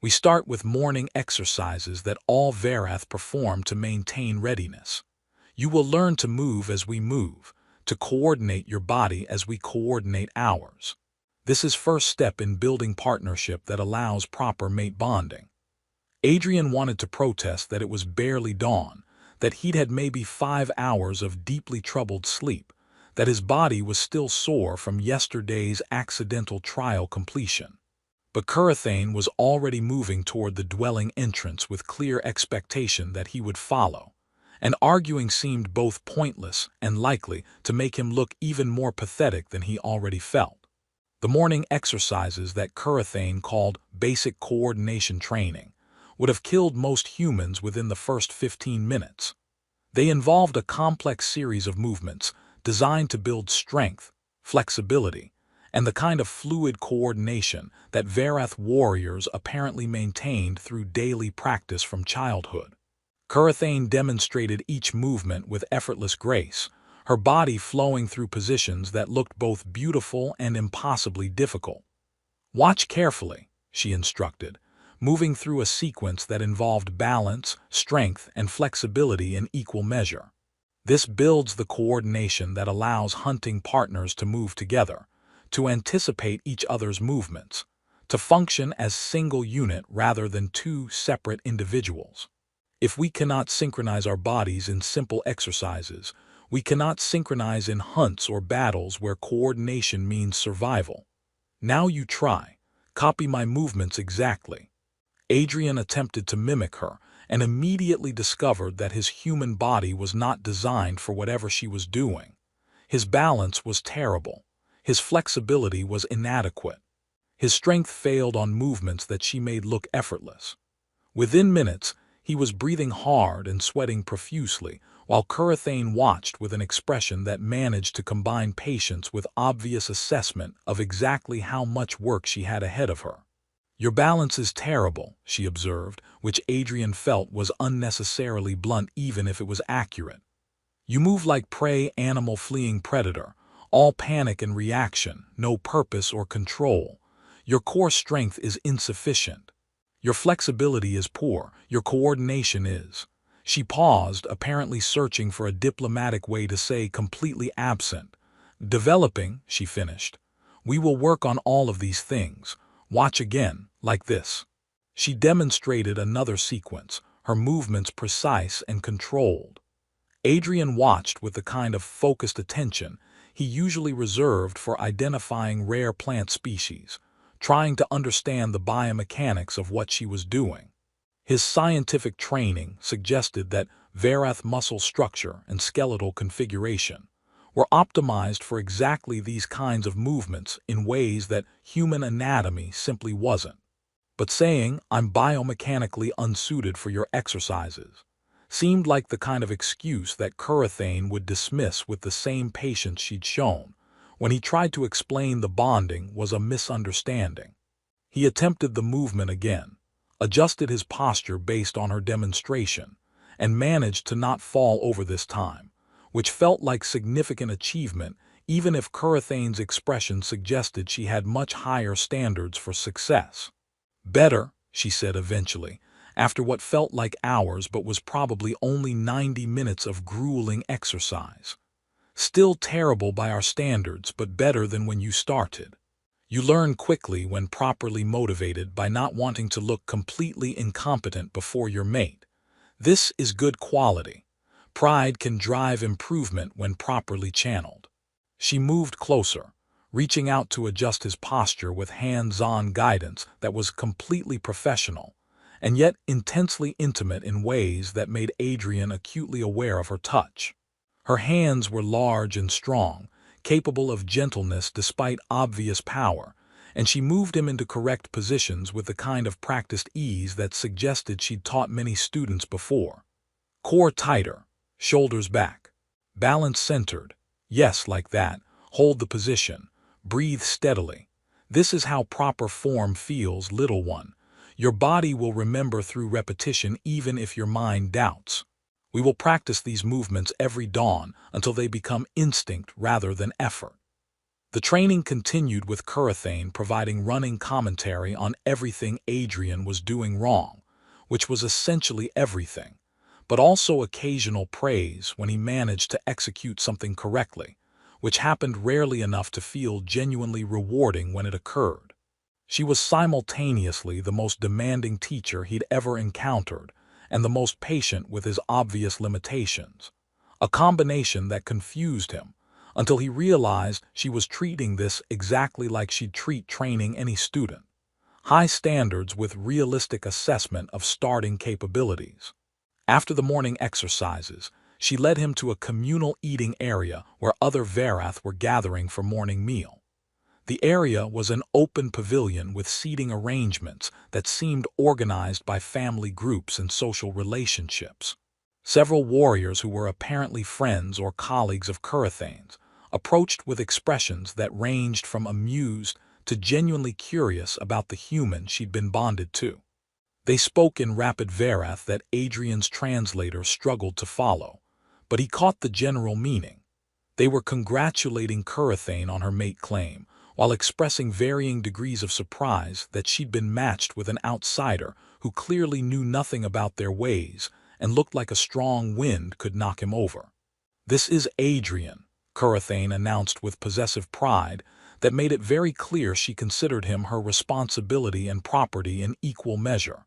We start with morning exercises that all Verath perform to maintain readiness. You will learn to move as we move, to coordinate your body as we coordinate ours. This is first step in building partnership that allows proper mate bonding. Adrian wanted to protest that it was barely dawn, that he'd had maybe 5 hours of deeply troubled sleep, that his body was still sore from yesterday's accidental trial completion. But Curathane was already moving toward the dwelling entrance with clear expectation that he would follow, and arguing seemed both pointless and likely to make him look even more pathetic than he already felt. The morning exercises that Curathane called basic coordination training would have killed most humans within the first 15 minutes. They involved a complex series of movements designed to build strength, flexibility, and the kind of fluid coordination that Verath warriors apparently maintained through daily practice from childhood. Curathane demonstrated each movement with effortless grace, her body flowing through positions that looked both beautiful and impossibly difficult. "Watch carefully," she instructed, moving through a sequence that involved balance, strength, and flexibility in equal measure. This builds the coordination that allows hunting partners to move together, to anticipate each other's movements, to function as single unit rather than two separate individuals. If we cannot synchronize our bodies in simple exercises, we cannot synchronize in hunts or battles where coordination means survival. "Now you try. Copy my movements exactly." Adrian attempted to mimic her and immediately discovered that his human body was not designed for whatever she was doing. His balance was terrible. His flexibility was inadequate. His strength failed on movements that she made look effortless. Within minutes, he was breathing hard and sweating profusely, while Curathane watched with an expression that managed to combine patience with obvious assessment of exactly how much work she had ahead of her. "Your balance is terrible," she observed, which Adrian felt was unnecessarily blunt even if it was accurate. "You move like prey animal fleeing predator, all panic and reaction, no purpose or control. Your core strength is insufficient. Your flexibility is poor, your coordination is." She paused, apparently searching for a diplomatic way to say completely absent. "Developing," she finished. "We will work on all of these things. Watch again, like this." She demonstrated another sequence, her movements precise and controlled. Adrian watched with the kind of focused attention he usually reserved for identifying rare plant species, trying to understand the biomechanics of what she was doing. His scientific training suggested that Verath muscle structure and skeletal configuration were optimized for exactly these kinds of movements in ways that human anatomy simply wasn't. But saying, "I'm biomechanically unsuited for your exercises," seemed like the kind of excuse that Curathane would dismiss with the same patience she'd shown when he tried to explain the bonding was a misunderstanding. He attempted the movement again, adjusted his posture based on her demonstration, and managed to not fall over this time, which felt like significant achievement even if Curathane's expression suggested she had much higher standards for success. "Better," she said eventually, after what felt like hours but was probably only 90 minutes of grueling exercise. "Still terrible by our standards, but better than when you started. You learn quickly when properly motivated by not wanting to look completely incompetent before your mate. This is good quality. Pride can drive improvement when properly channeled." She moved closer, reaching out to adjust his posture with hands-on guidance that was completely professional, and yet intensely intimate in ways that made Adrian acutely aware of her touch. Her hands were large and strong, capable of gentleness despite obvious power, and she moved him into correct positions with the kind of practiced ease that suggested she'd taught many students before. Core tighter, shoulders back. Balance centered. Yes, like that. Hold the position. Breathe steadily. This is how proper form feels, little one. Your body will remember through repetition even if your mind doubts. We will practice these movements every dawn until they become instinct rather than effort. The training continued with Curathane providing running commentary on everything Adrian was doing wrong, which was essentially everything, but also occasional praise when he managed to execute something correctly, which happened rarely enough to feel genuinely rewarding when it occurred. She was simultaneously the most demanding teacher he'd ever encountered and the most patient with his obvious limitations, a combination that confused him until he realized she was treating this exactly like she'd treat training any student. High standards with realistic assessment of starting capabilities. After the morning exercises, she led him to a communal eating area where other Verath were gathering for morning meal. The area was an open pavilion with seating arrangements that seemed organized by family groups and social relationships. Several warriors who were apparently friends or colleagues of Curathane's, approached with expressions that ranged from amused to genuinely curious about the human she'd been bonded to. They spoke in rapid Verath that Adrian's translator struggled to follow, but he caught the general meaning. They were congratulating Curathane on her mate claim, while expressing varying degrees of surprise that she'd been matched with an outsider who clearly knew nothing about their ways and looked like a strong wind could knock him over. "This is Adrian," Curathane announced with possessive pride that made it very clear she considered him her responsibility and property in equal measure.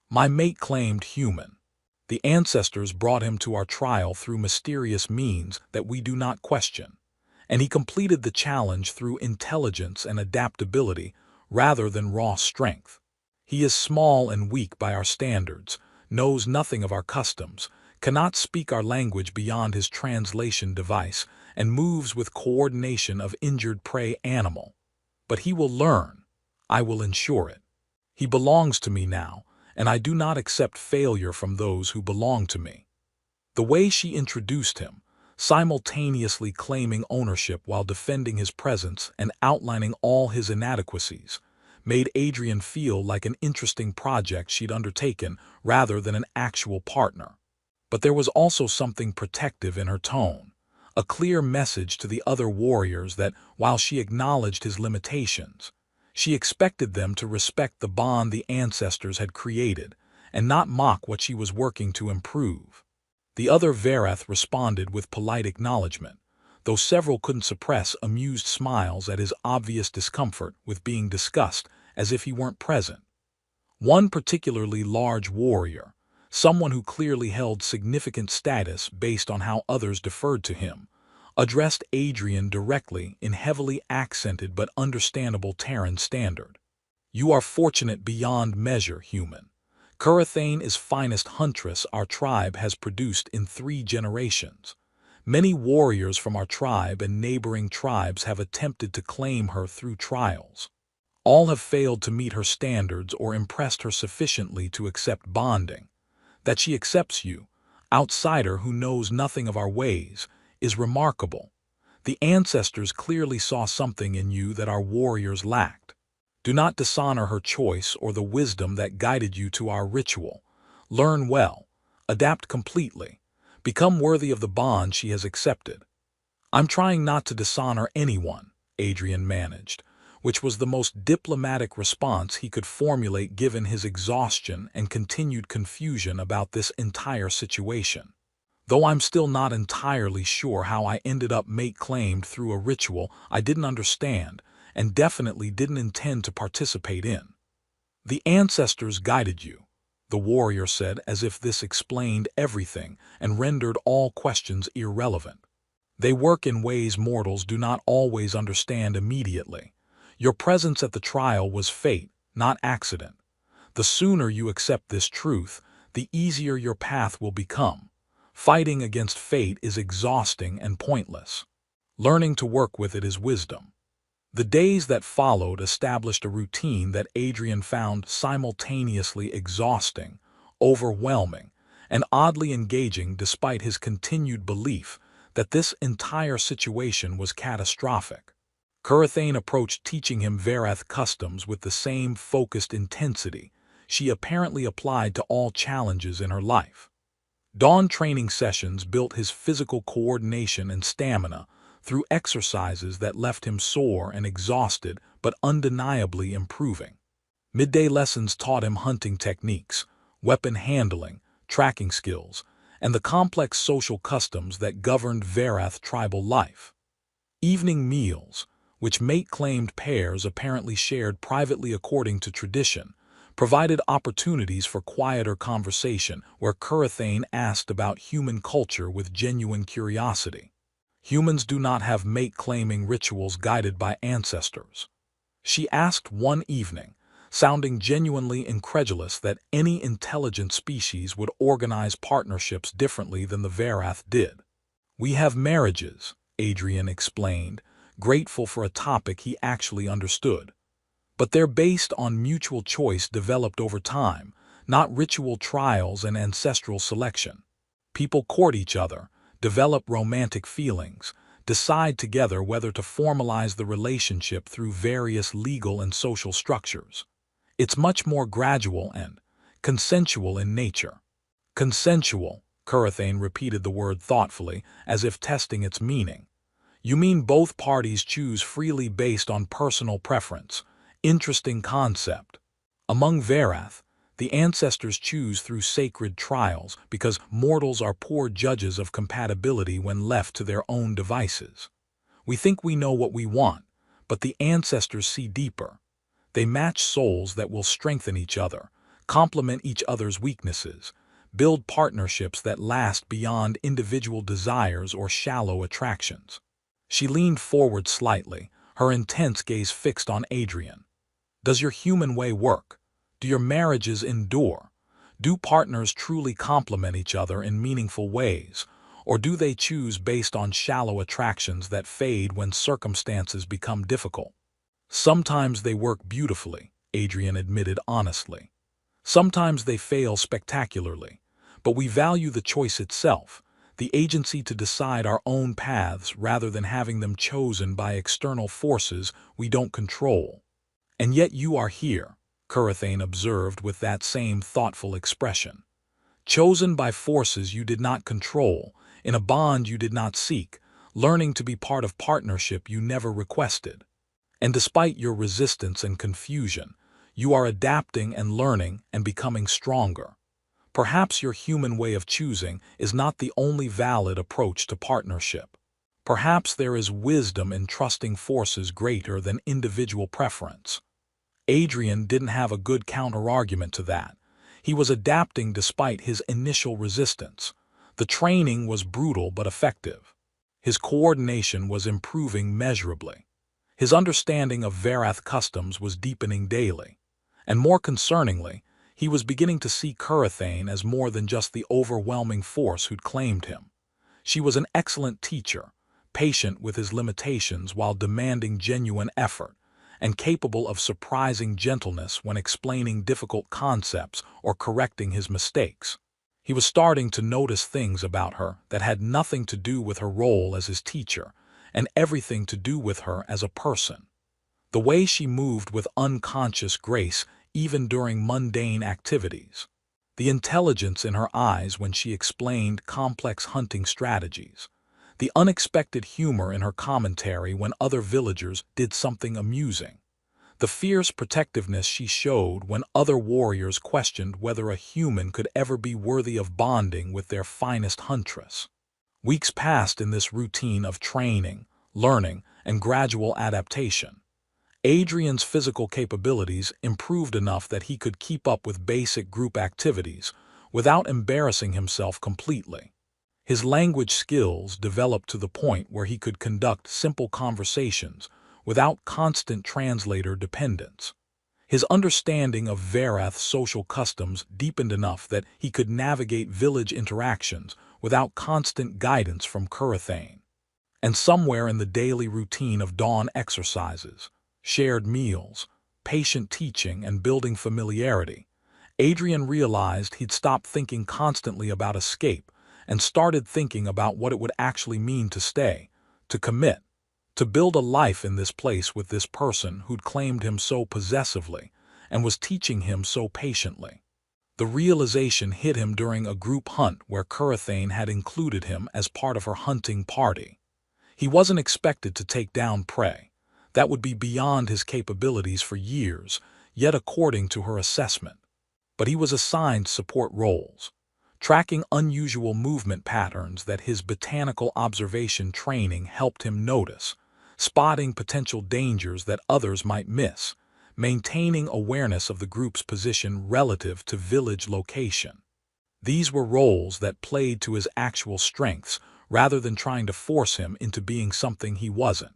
"My mate claimed human. The ancestors brought him to our trial through mysterious means that we do not question, and he completed the challenge through intelligence and adaptability rather than raw strength. He is small and weak by our standards, knows nothing of our customs, cannot speak our language beyond his translation device, and moves with coordination of injured prey animal. But he will learn. I will ensure it. He belongs to me now, and I do not accept failure from those who belong to me." The way she introduced him, simultaneously claiming ownership while defending his presence and outlining all his inadequacies, made Adrian feel like an interesting project she'd undertaken rather than an actual partner. But there was also something protective in her tone, a clear message to the other warriors that, while she acknowledged his limitations, she expected them to respect the bond the ancestors had created and not mock what she was working to improve. The other Verath responded with polite acknowledgement, though several couldn't suppress amused smiles at his obvious discomfort with being discussed as if he weren't present. One particularly large warrior, someone who clearly held significant status based on how others deferred to him, addressed Adrian directly in heavily accented but understandable Terran standard. "You are fortunate beyond measure, human. Curathane is finest huntress our tribe has produced in 3 generations. Many warriors from our tribe and neighboring tribes have attempted to claim her through trials. All have failed to meet her standards or impressed her sufficiently to accept bonding. That she accepts you, outsider who knows nothing of our ways, is remarkable. The ancestors clearly saw something in you that our warriors lacked. Do not dishonor her choice or the wisdom that guided you to our ritual. Learn well, adapt completely, become worthy of the bond she has accepted." "I'm trying not to dishonor anyone," Adrian managed, which was the most diplomatic response he could formulate given his exhaustion and continued confusion about this entire situation. "Though I'm still not entirely sure how I ended up mate claimed through a ritual I didn't understand and definitely didn't intend to participate in." "The ancestors guided you," the warrior said as if this explained everything and rendered all questions irrelevant. "They work in ways mortals do not always understand immediately. Your presence at the trial was fate, not accident. The sooner you accept this truth, the easier your path will become. Fighting against fate is exhausting and pointless. Learning to work with it is wisdom." The days that followed established a routine that Adrian found simultaneously exhausting, overwhelming, and oddly engaging despite his continued belief that this entire situation was catastrophic. Curathane approached teaching him Verath customs with the same focused intensity she apparently applied to all challenges in her life. Dawn training sessions built his physical coordination and stamina through exercises that left him sore and exhausted but undeniably improving. Midday lessons taught him hunting techniques, weapon handling, tracking skills, and the complex social customs that governed Verath tribal life. Evening meals, which mate-claimed pairs apparently shared privately according to tradition, provided opportunities for quieter conversation where Curathane asked about human culture with genuine curiosity. "Humans do not have mate-claiming rituals guided by ancestors?" she asked one evening, sounding genuinely incredulous that any intelligent species would organize partnerships differently than the Verath did. "We have marriages," Adrian explained, grateful for a topic he actually understood. "But they're based on mutual choice developed over time, not ritual trials and ancestral selection. People court each other, develop romantic feelings, decide together whether to formalize the relationship through various legal and social structures. It's much more gradual and consensual in nature. Consensual, Curathane repeated the word thoughtfully, as if testing its meaning. You mean both parties choose freely based on personal preference. Interesting concept. Among Verath, the ancestors choose through sacred trials because mortals are poor judges of compatibility when left to their own devices. We think we know what we want, but the ancestors see deeper. They match souls that will strengthen each other, complement each other's weaknesses, build partnerships that last beyond individual desires or shallow attractions. She leaned forward slightly, her intense gaze fixed on Adrian. Does your human way work? Do your marriages endure? Do partners truly complement each other in meaningful ways? Or do they choose based on shallow attractions that fade when circumstances become difficult? Sometimes they work beautifully, Adrian admitted honestly. Sometimes they fail spectacularly, but we value the choice itself, the agency to decide our own paths rather than having them chosen by external forces we don't control. And yet you are here, Curathane observed with that same thoughtful expression. Chosen by forces you did not control, in a bond you did not seek, learning to be part of partnership you never requested. And despite your resistance and confusion, you are adapting and learning and becoming stronger. Perhaps your human way of choosing is not the only valid approach to partnership. Perhaps there is wisdom in trusting forces greater than individual preference. Adrian didn't have a good counterargument to that. He was adapting despite his initial resistance. The training was brutal but effective. His coordination was improving measurably. His understanding of Verath customs was deepening daily. And more concerningly, he was beginning to see Curathane as more than just the overwhelming force who'd claimed him. She was an excellent teacher, patient with his limitations while demanding genuine effort, and capable of surprising gentleness when explaining difficult concepts or correcting his mistakes. He was starting to notice things about her that had nothing to do with her role as his teacher, and everything to do with her as a person. The way she moved with unconscious grace even during mundane activities. The intelligence in her eyes when she explained complex hunting strategies. The unexpected humor in her commentary when other villagers did something amusing. The fierce protectiveness she showed when other warriors questioned whether a human could ever be worthy of bonding with their finest huntress. Weeks passed in this routine of training, learning, and gradual adaptation. Adrian's physical capabilities improved enough that he could keep up with basic group activities without embarrassing himself completely. His language skills developed to the point where he could conduct simple conversations without constant translator dependence. His understanding of Verath's social customs deepened enough that he could navigate village interactions without constant guidance from Curathane. And somewhere in the daily routine of dawn exercises, shared meals, patient teaching, and building familiarity, Adrian realized he'd stopped thinking constantly about escape and started thinking about what it would actually mean to stay, to commit, to build a life in this place with this person who'd claimed him so possessively and was teaching him so patiently. The realization hit him during a group hunt where Curathane had included him as part of her hunting party. He wasn't expected to take down prey. That would be beyond his capabilities for years, yet according to her assessment. But he was assigned support roles, tracking unusual movement patterns that his botanical observation training helped him notice, spotting potential dangers that others might miss, maintaining awareness of the group's position relative to village location. These were roles that played to his actual strengths rather than trying to force him into being something he wasn't.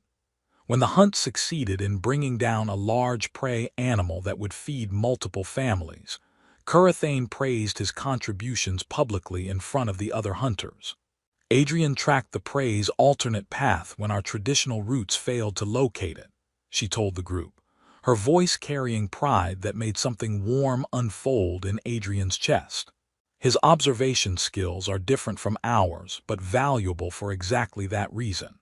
When the hunt succeeded in bringing down a large prey animal that would feed multiple families, Curathane praised his contributions publicly in front of the other hunters. Adrian tracked the prey's alternate path when our traditional routes failed to locate it, she told the group, her voice carrying pride that made something warm unfold in Adrian's chest. His observation skills are different from ours, but valuable for exactly that reason.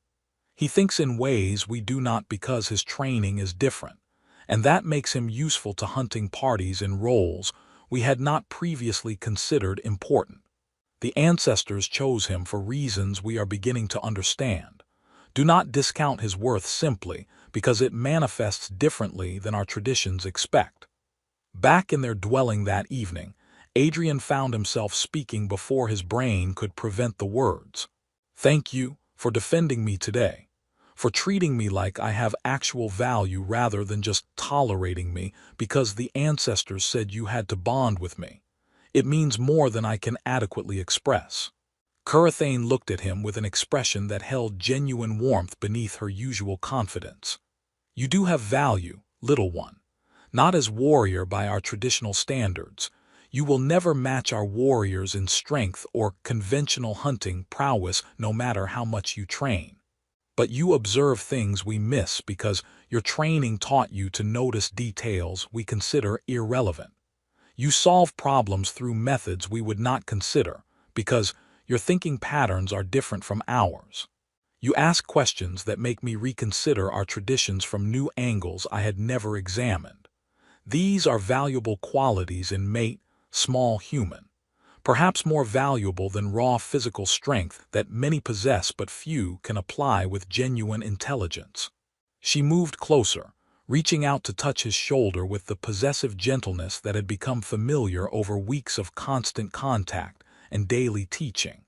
He thinks in ways we do not because his training is different, and that makes him useful to hunting parties in roles we had not previously considered important. The ancestors chose him for reasons we are beginning to understand. Do not discount his worth simply because it manifests differently than our traditions expect. Back in their dwelling that evening, Adrian found himself speaking before his brain could prevent the words. "Thank you for defending me today, for treating me like I have actual value rather than just tolerating me because the ancestors said you had to bond with me. It means more than I can adequately express." Curathane looked at him with an expression that held genuine warmth beneath her usual confidence. "You do have value, little one. Not as warrior by our traditional standards. You will never match our warriors in strength or conventional hunting prowess no matter how much you train. But you observe things we miss because your training taught you to notice details we consider irrelevant. You solve problems through methods we would not consider because your thinking patterns are different from ours. You ask questions that make me reconsider our traditions from new angles I had never examined. These are valuable qualities in mate, small human, perhaps more valuable than raw physical strength that many possess but few can apply with genuine intelligence." She moved closer, reaching out to touch his shoulder with the possessive gentleness that had become familiar over weeks of constant contact and daily teaching.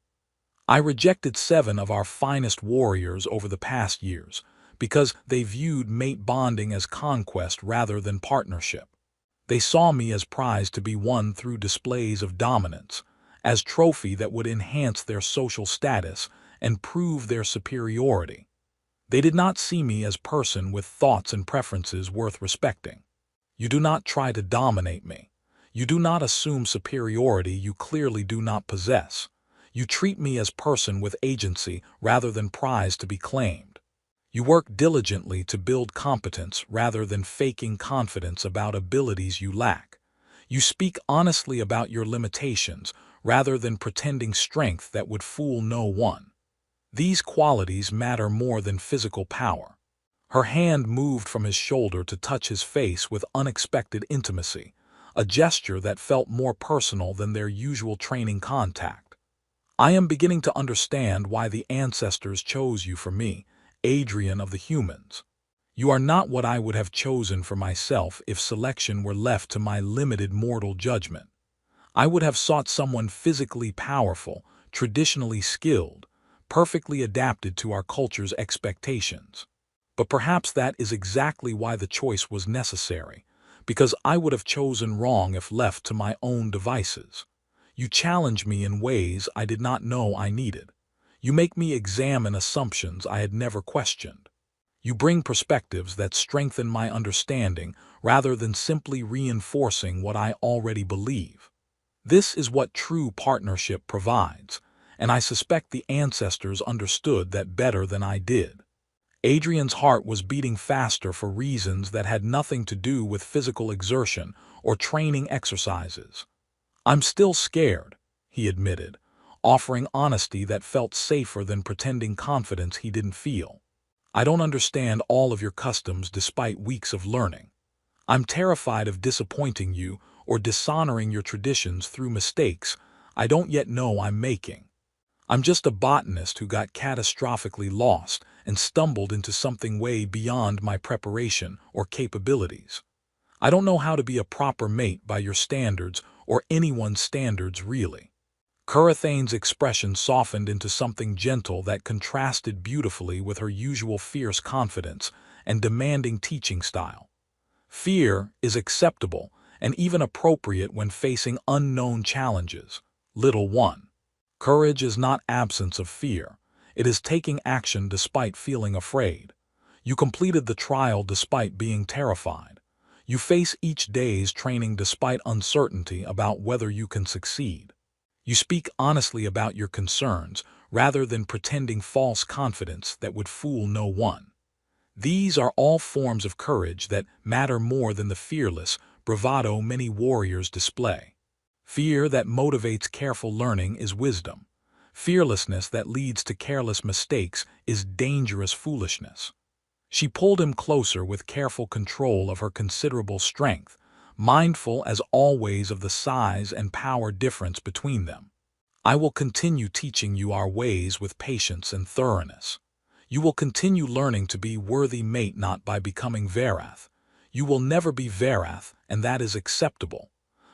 "I rejected 7 of our finest warriors over the past years because they viewed mate bonding as conquest rather than partnership. They saw me as prize to be won through displays of dominance, as trophy that would enhance their social status and prove their superiority. They did not see me as person with thoughts and preferences worth respecting. You do not try to dominate me. You do not assume superiority you clearly do not possess. You treat me as person with agency rather than prize to be claimed. You work diligently to build competence rather than faking confidence about abilities you lack. You speak honestly about your limitations rather than pretending strength that would fool no one. These qualities matter more than physical power." Her hand moved from his shoulder to touch his face with unexpected intimacy, a gesture that felt more personal than their usual training contact. "I am beginning to understand why the ancestors chose you for me, Adrian of the humans. You are not what I would have chosen for myself if selection were left to my limited mortal judgment. I would have sought someone physically powerful, traditionally skilled, perfectly adapted to our culture's expectations. But perhaps that is exactly why the choice was necessary, because I would have chosen wrong if left to my own devices. You challenge me in ways I did not know I needed. You make me examine assumptions I had never questioned. You bring perspectives that strengthen my understanding rather than simply reinforcing what I already believe. This is what true partnership provides, and I suspect the ancestors understood that better than I did." Adrian's heart was beating faster for reasons that had nothing to do with physical exertion or training exercises. "I'm still scared," he admitted, offering honesty that felt safer than pretending confidence he didn't feel. "I don't understand all of your customs despite weeks of learning. I'm terrified of disappointing you or dishonoring your traditions through mistakes I don't yet know I'm making. I'm just a botanist who got catastrophically lost and stumbled into something way beyond my preparation or capabilities. I don't know how to be a proper mate by your standards or anyone's standards really." Curathane's expression softened into something gentle that contrasted beautifully with her usual fierce confidence and demanding teaching style. "Fear is acceptable and even appropriate when facing unknown challenges, little one. Courage is not absence of fear. It is taking action despite feeling afraid. You completed the trial despite being terrified. You face each day's training despite uncertainty about whether you can succeed. You speak honestly about your concerns rather than pretending false confidence that would fool no one. These are all forms of courage that matter more than the fearless bravado many warriors display. Fear that motivates careful learning is wisdom. Fearlessness that leads to careless mistakes is dangerous foolishness. She pulled him closer with careful control of her considerable strength, mindful as always of the size and power difference between them. I will continue teaching you our ways with patience and thoroughness. You will continue learning to be worthy mate not by becoming Verath. You will never be Verath, and that is acceptable,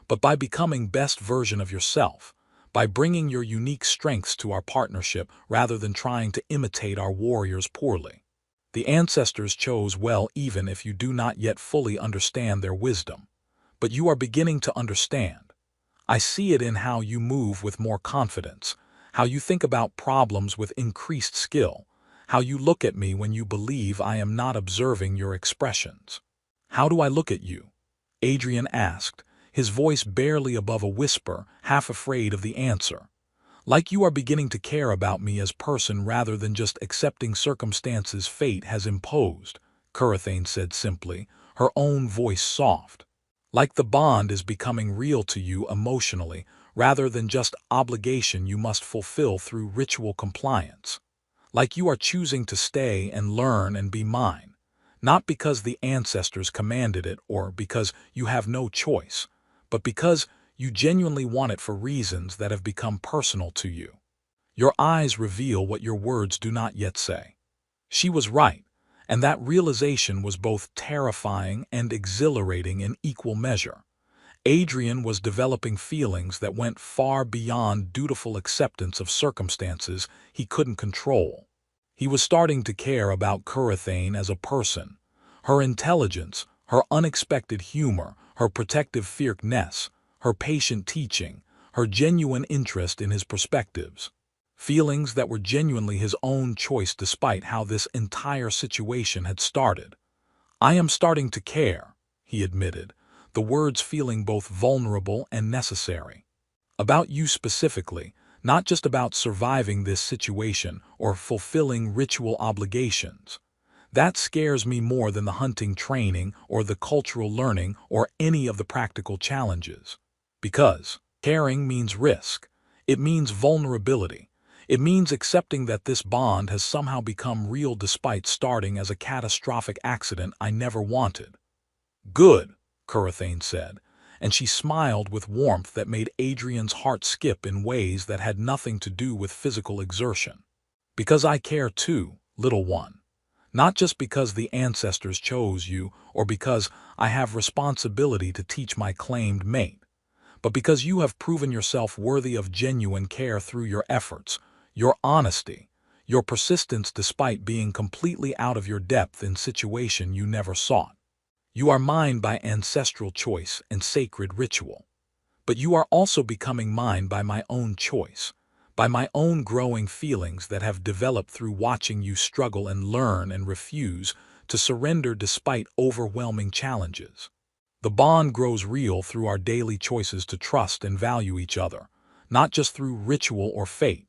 but by becoming best version of yourself, by bringing your unique strengths to our partnership rather than trying to imitate our warriors poorly. The ancestors chose well even if you do not yet fully understand their wisdom. But you are beginning to understand. I see it in how you move with more confidence, how you think about problems with increased skill, how you look at me when you believe I am not observing your expressions. How do I look at you? Adrian asked, his voice barely above a whisper, half afraid of the answer. Like you are beginning to care about me as person rather than just accepting circumstances fate has imposed, Curathane said simply, her own voice soft. Like the bond is becoming real to you emotionally rather than just obligation you must fulfill through ritual compliance. Like you are choosing to stay and learn and be mine, not because the ancestors commanded it or because you have no choice, but because you genuinely want it for reasons that have become personal to you. Your eyes reveal what your words do not yet say. She was right, and that realization was both terrifying and exhilarating in equal measure. Adrian was developing feelings that went far beyond dutiful acceptance of circumstances he couldn't control. He was starting to care about Curathane as a person, her intelligence, her unexpected humor, her protective fierceness, her patient teaching, her genuine interest in his perspectives. Feelings that were genuinely his own choice despite how this entire situation had started. I am starting to care, he admitted, the words feeling both vulnerable and necessary. About you specifically, not just about surviving this situation or fulfilling ritual obligations. That scares me more than the hunting training or the cultural learning or any of the practical challenges. Because caring means risk. It means vulnerability. It means accepting that this bond has somehow become real despite starting as a catastrophic accident I never wanted. Good, Curathane said, and she smiled with warmth that made Adrian's heart skip in ways that had nothing to do with physical exertion. Because I care too, little one. Not just because the ancestors chose you or because I have responsibility to teach my claimed mate, but because you have proven yourself worthy of genuine care through your efforts, your honesty, your persistence despite being completely out of your depth in situation you never sought. You are mine by ancestral choice and sacred ritual, but you are also becoming mine by my own choice, by my own growing feelings that have developed through watching you struggle and learn and refuse to surrender despite overwhelming challenges. The bond grows real through our daily choices to trust and value each other, not just through ritual or fate.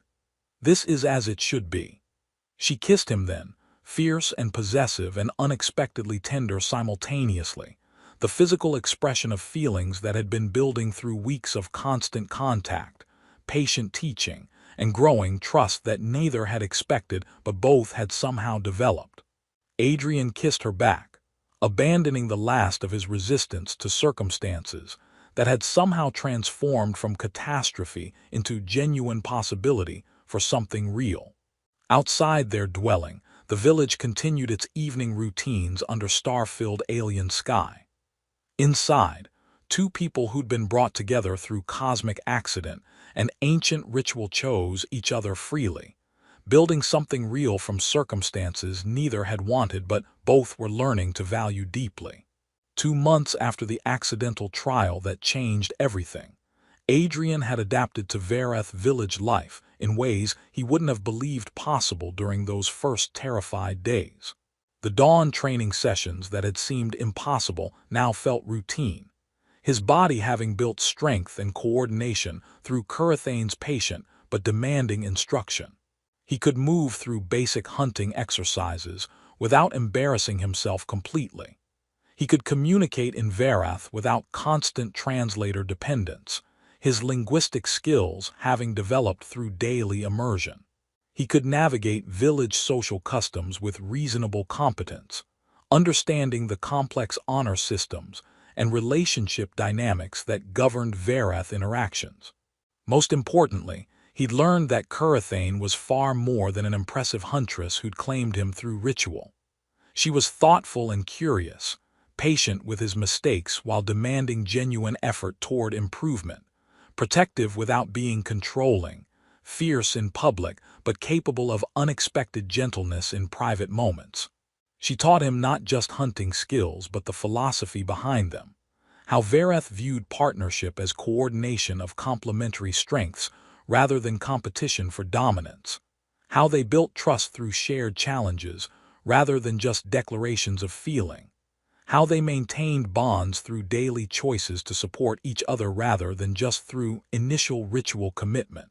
This is as it should be. She kissed him then, fierce and possessive and unexpectedly tender simultaneously, the physical expression of feelings that had been building through weeks of constant contact, patient teaching, and growing trust that neither had expected but both had somehow developed. Adrian kissed her back, abandoning the last of his resistance to circumstances that had somehow transformed from catastrophe into genuine possibility for something real. Outside their dwelling, the village continued its evening routines under star-filled alien sky. Inside, two people who'd been brought together through cosmic accident and ancient ritual chose each other freely, building something real from circumstances neither had wanted but both were learning to value deeply. 2 months after the accidental trial that changed everything, Adrian had adapted to Verath village life in ways he wouldn't have believed possible during those first terrified days. The dawn training sessions that had seemed impossible now felt routine, his body having built strength and coordination through Curathane's patient but demanding instruction. He could move through basic hunting exercises without embarrassing himself completely. He could communicate in Verath without constant translator dependence. his linguistic skills having developed through daily immersion. He could navigate village social customs with reasonable competence, understanding the complex honor systems and relationship dynamics that governed Verath interactions. Most importantly, he'd learned that Curathane was far more than an impressive huntress who'd claimed him through ritual. She was thoughtful and curious, patient with his mistakes while demanding genuine effort toward improvement, protective without being controlling, fierce in public but capable of unexpected gentleness in private moments. She taught him not just hunting skills but the philosophy behind them, how Verath viewed partnership as coordination of complementary strengths rather than competition for dominance, how they built trust through shared challenges rather than just declarations of feeling, how they maintained bonds through daily choices to support each other rather than just through initial ritual commitment.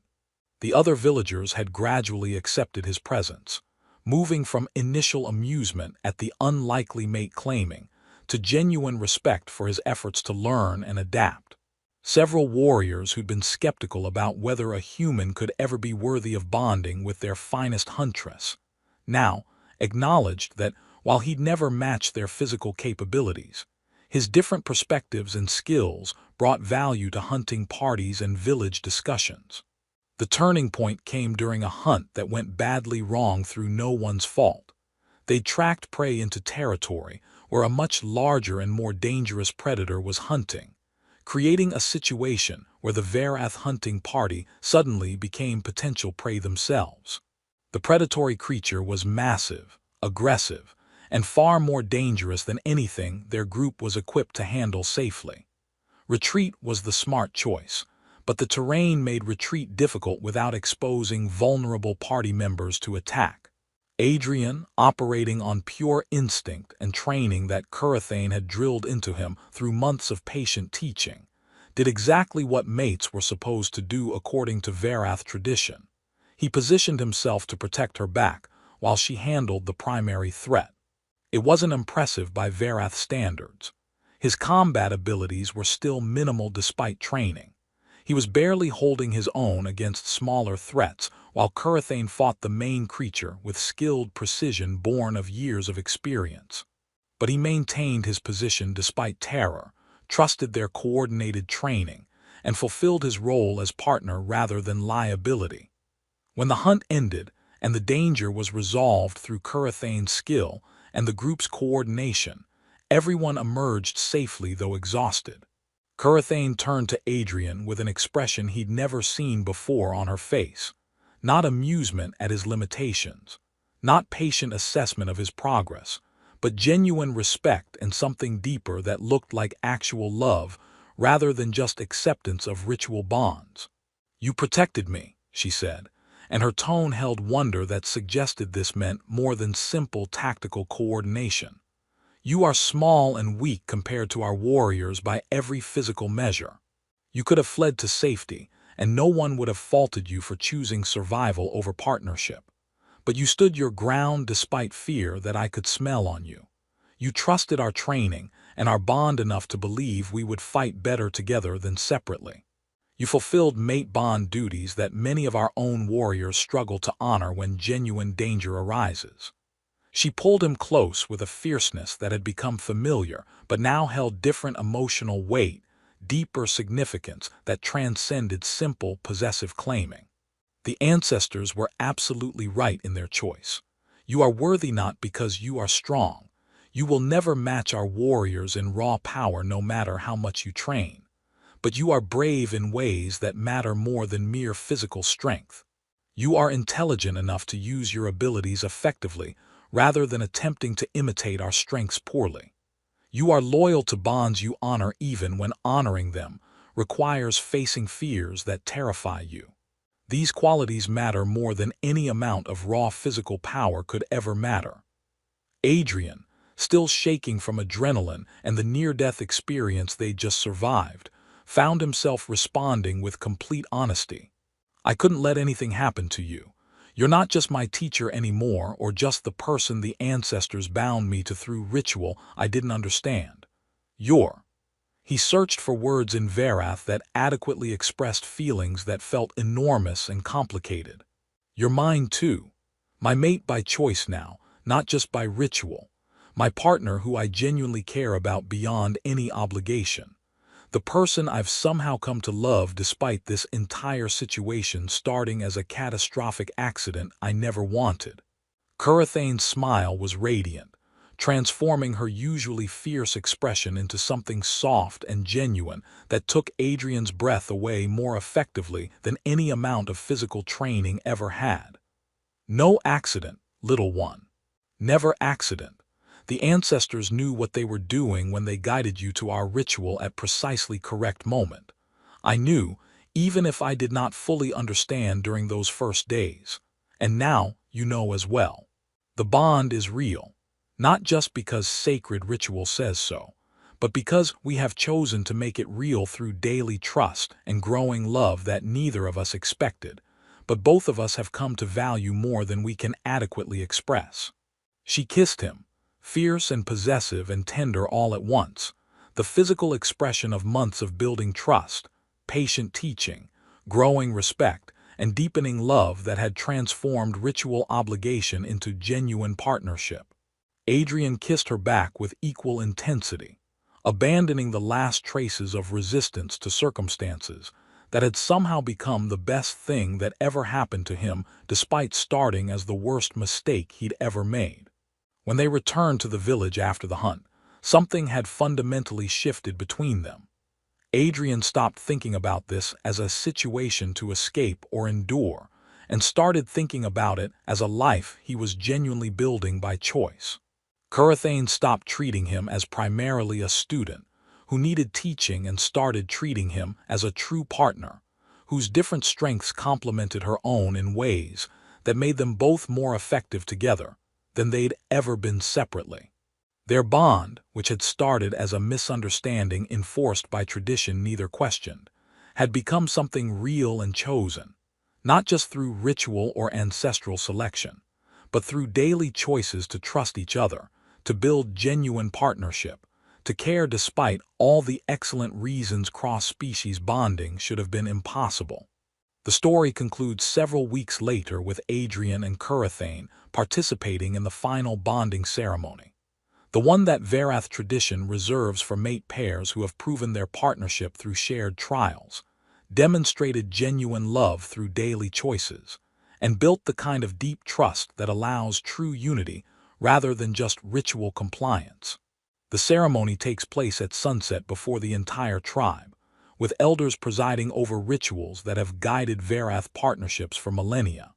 The other villagers had gradually accepted his presence, moving from initial amusement at the unlikely mate claiming to genuine respect for his efforts to learn and adapt. Several warriors who'd been skeptical about whether a human could ever be worthy of bonding with their finest huntress now acknowledged that while he'd never matched their physical capabilities, his different perspectives and skills brought value to hunting parties and village discussions. The turning point came during a hunt that went badly wrong through no one's fault. They tracked prey into territory where a much larger and more dangerous predator was hunting, creating a situation where the Verath hunting party suddenly became potential prey themselves. The predatory creature was massive, aggressive, and far more dangerous than anything their group was equipped to handle safely. Retreat was the smart choice, but the terrain made retreat difficult without exposing vulnerable party members to attack. Adrian, operating on pure instinct and training that Curathane had drilled into him through months of patient teaching, did exactly what mates were supposed to do according to Verath tradition. He positioned himself to protect her back while she handled the primary threat. It wasn't impressive by Verath standards. His combat abilities were still minimal despite training. He was barely holding his own against smaller threats while Curathane fought the main creature with skilled precision born of years of experience. But he maintained his position despite terror, trusted their coordinated training, and fulfilled his role as partner rather than liability. When the hunt ended and the danger was resolved through Curathane's skill and the group's coordination, everyone emerged safely though exhausted. Curathane turned to Adrian with an expression he'd never seen before on her face. Not amusement at his limitations, not patient assessment of his progress, but genuine respect and something deeper that looked like actual love rather than just acceptance of ritual bonds. "You protected me," she said, and her tone held wonder that suggested this meant more than simple tactical coordination. "You are small and weak compared to our warriors by every physical measure. You could have fled to safety, and no one would have faulted you for choosing survival over partnership. But you stood your ground despite fear that I could smell on you. You trusted our training and our bond enough to believe we would fight better together than separately. You fulfilled mate bond duties that many of our own warriors struggle to honor when genuine danger arises." She pulled him close with a fierceness that had become familiar but now held different emotional weight, deeper significance that transcended simple possessive claiming. "The ancestors were absolutely right in their choice. You are worthy not because you are strong. You will never match our warriors in raw power no matter how much you train. But you are brave in ways that matter more than mere physical strength. You are intelligent enough to use your abilities effectively rather than attempting to imitate our strengths poorly. You are loyal to bonds you honor even when honoring them requires facing fears that terrify you. These qualities matter more than any amount of raw physical power could ever matter." Adrian, still shaking from adrenaline and the near-death experience they'd just survived, found himself responding with complete honesty. "I couldn't let anything happen to you. You're not just my teacher anymore or just the person the ancestors bound me to through ritual I didn't understand. You're..." He searched for words in Verath that adequately expressed feelings that felt enormous and complicated. "You're mine too. My mate by choice now, not just by ritual. My partner who I genuinely care about beyond any obligation. The person I've somehow come to love despite this entire situation starting as a catastrophic accident I never wanted." Curathane's smile was radiant, transforming her usually fierce expression into something soft and genuine that took Adrian's breath away more effectively than any amount of physical training ever had. "No accident, little one. Never accident. The ancestors knew what they were doing when they guided you to our ritual at precisely correct moment. I knew, even if I did not fully understand during those first days. And now you know as well. The bond is real, not just because sacred ritual says so, but because we have chosen to make it real through daily trust and growing love that neither of us expected, but both of us have come to value more than we can adequately express." She kissed him, fierce and possessive and tender all at once, the physical expression of months of building trust, patient teaching, growing respect, and deepening love that had transformed ritual obligation into genuine partnership. Adrian kissed her back with equal intensity, abandoning the last traces of resistance to circumstances that had somehow become the best thing that ever happened to him despite starting as the worst mistake he'd ever made. When they returned to the village after the hunt, something had fundamentally shifted between them. Adrian stopped thinking about this as a situation to escape or endure, and started thinking about it as a life he was genuinely building by choice. Curathane stopped treating him as primarily a student who needed teaching and started treating him as a true partner, whose different strengths complemented her own in ways that made them both more effective together than they'd ever been separately. Their bond, which had started as a misunderstanding enforced by tradition neither questioned, had become something real and chosen, not just through ritual or ancestral selection, but through daily choices to trust each other, to build genuine partnership, to care despite all the excellent reasons cross-species bonding should have been impossible. The story concludes several weeks later with Adrian and Curathane participating in the final bonding ceremony, the one that Verath tradition reserves for mate pairs who have proven their partnership through shared trials, demonstrated genuine love through daily choices, and built the kind of deep trust that allows true unity rather than just ritual compliance. The ceremony takes place at sunset before the entire tribe, with elders presiding over rituals that have guided Verath partnerships for millennia.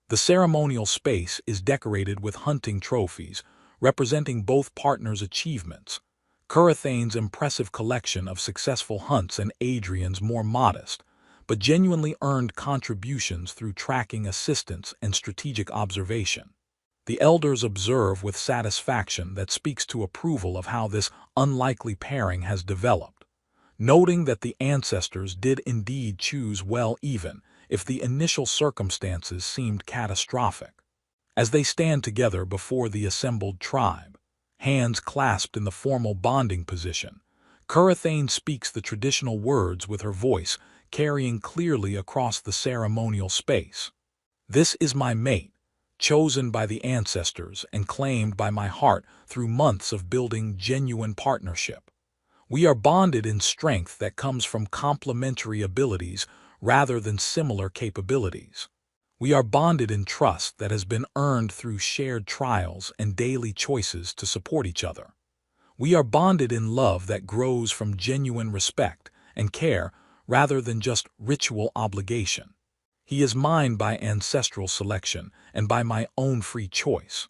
The ceremonial space is decorated with hunting trophies, representing both partners' achievements, Curathane's impressive collection of successful hunts and Adrian's more modest, but genuinely earned contributions through tracking assistance and strategic observation. The elders observe with satisfaction that speaks to approval of how this unlikely pairing has developed, noting that the ancestors did indeed choose well even if the initial circumstances seemed catastrophic. As they stand together before the assembled tribe, hands clasped in the formal bonding position, Curathane speaks the traditional words with her voice carrying clearly across the ceremonial space. "This is my mate, chosen by the ancestors and claimed by my heart through months of building genuine partnership. We are bonded in strength that comes from complementary abilities rather than similar capabilities. We are bonded in trust that has been earned through shared trials and daily choices to support each other. We are bonded in love that grows from genuine respect and care rather than just ritual obligation. He is mine by ancestral selection and by my own free choice.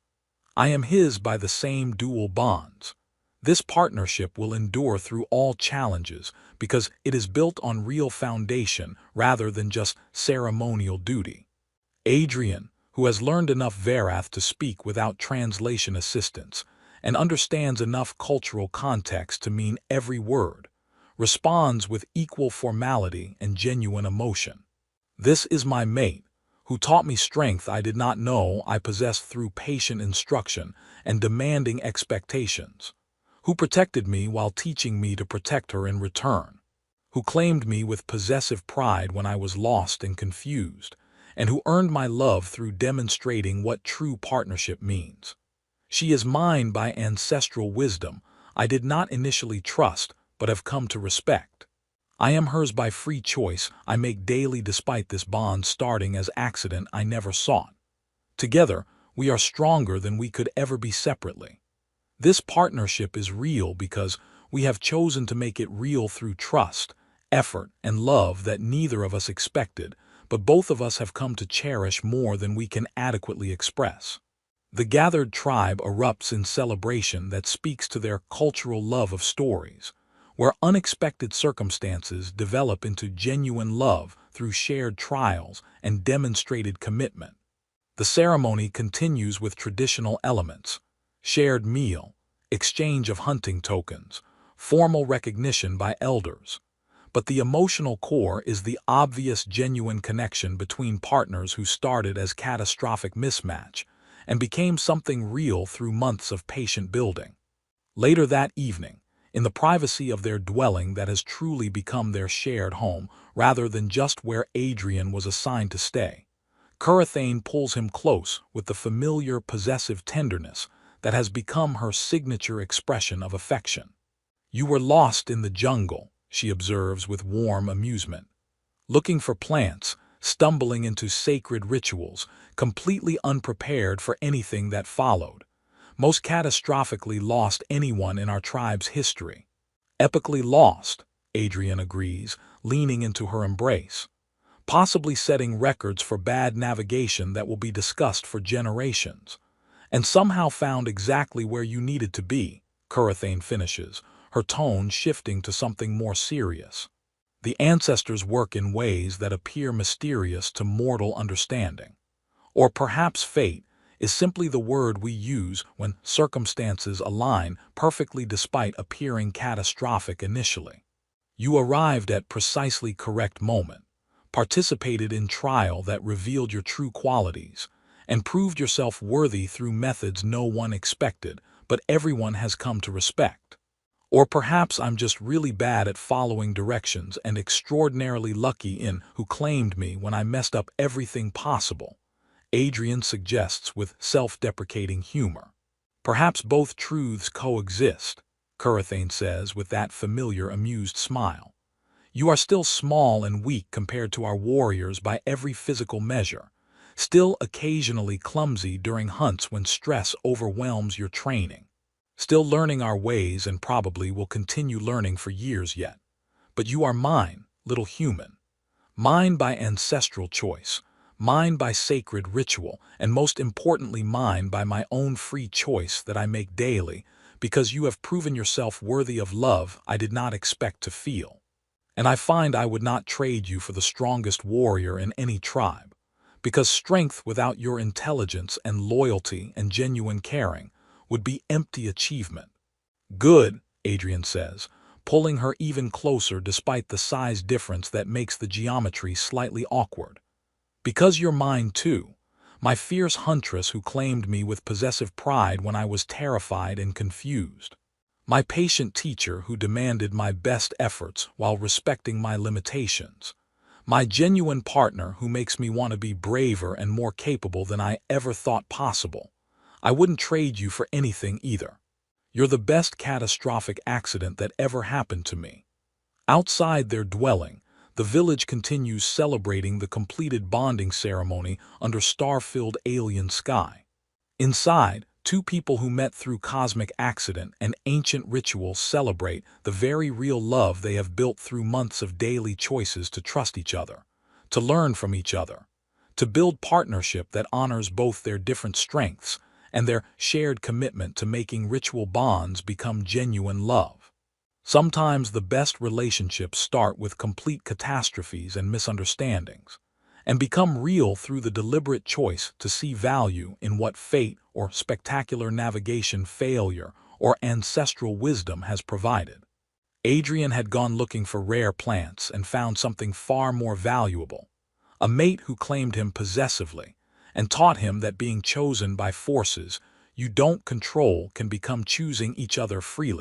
I am his by the same dual bonds. This partnership will endure through all challenges because it is built on real foundation rather than just ceremonial duty." Adrian, who has learned enough Verath to speak without translation assistance and understands enough cultural context to mean every word, responds with equal formality and genuine emotion. "This is my mate, who taught me strength I did not know I possessed through patient instruction and demanding expectations, who protected me while teaching me to protect her in return, who claimed me with possessive pride when I was lost and confused, and who earned my love through demonstrating what true partnership means. She is mine by ancestral wisdom I did not initially trust but have come to respect. I am hers by free choice I make daily despite this bond starting as accident I never sought. Together, we are stronger than we could ever be separately. This partnership is real because we have chosen to make it real through trust, effort, and love that neither of us expected, but both of us have come to cherish more than we can adequately express. The gathered tribe erupts in celebration that speaks to their cultural love of stories, where unexpected circumstances develop into genuine love through shared trials and demonstrated commitment. The ceremony continues with traditional elements: shared meal, exchange of hunting tokens, formal recognition by elders. But the emotional core is the obvious genuine connection between partners who started as catastrophic mismatch and became something real through months of patient building. Later that evening, in the privacy of their dwelling that has truly become their shared home rather than just where Adrian was assigned to stay, Curathane pulls him close with the familiar possessive tenderness that has become her signature expression of affection. "You were lost in the jungle," she observes with warm amusement, looking for plants, stumbling into sacred rituals, completely unprepared for anything that followed. Most catastrophically lost anyone in our tribe's history. Epically lost, Adrian agrees, leaning into her embrace. Possibly setting records for bad navigation that will be discussed for generations. And somehow found exactly where you needed to be, Curathane finishes, her tone shifting to something more serious. The ancestors work in ways that appear mysterious to mortal understanding. Or perhaps fate is simply the word we use when circumstances align perfectly despite appearing catastrophic initially. You arrived at precisely correct moment, participated in trial that revealed your true qualities, and proved yourself worthy through methods no one expected, but everyone has come to respect. Or perhaps I'm just really bad at following directions and extraordinarily lucky in who claimed me when I messed up everything possible, Adrian suggests with self-deprecating humor. Perhaps both truths coexist, Curathane says with that familiar amused smile. You are still small and weak compared to our warriors by every physical measure, still occasionally clumsy during hunts when stress overwhelms your training. Still learning our ways and probably will continue learning for years yet. But you are mine, little human. Mine by ancestral choice, mine by sacred ritual, and most importantly mine by my own free choice that I make daily, because you have proven yourself worthy of love I did not expect to feel. And I find I would not trade you for the strongest warrior in any tribe, because strength without your intelligence and loyalty and genuine caring would be empty achievement. Good, Adrian says, pulling her even closer despite the size difference that makes the geometry slightly awkward. Because you're mine too, my fierce huntress who claimed me with possessive pride when I was terrified and confused. My patient teacher who demanded my best efforts while respecting my limitations. My genuine partner who makes me want to be braver and more capable than I ever thought possible. I wouldn't trade you for anything either. You're the best catastrophic accident that ever happened to me. Outside their dwelling, the village continues celebrating the completed bonding ceremony under star-filled alien sky. Inside, two people who met through cosmic accident and ancient ritual celebrate the very real love they have built through months of daily choices to trust each other, to learn from each other, to build partnership that honors both their different strengths and their shared commitment to making ritual bonds become genuine love. Sometimes the best relationships start with complete catastrophes and misunderstandings, and become real through the deliberate choice to see value in what fate or spectacular navigation failure or ancestral wisdom has provided. Adrian had gone looking for rare plants and found something far more valuable, a mate who claimed him possessively and taught him that being chosen by forces you don't control can become choosing each other freely.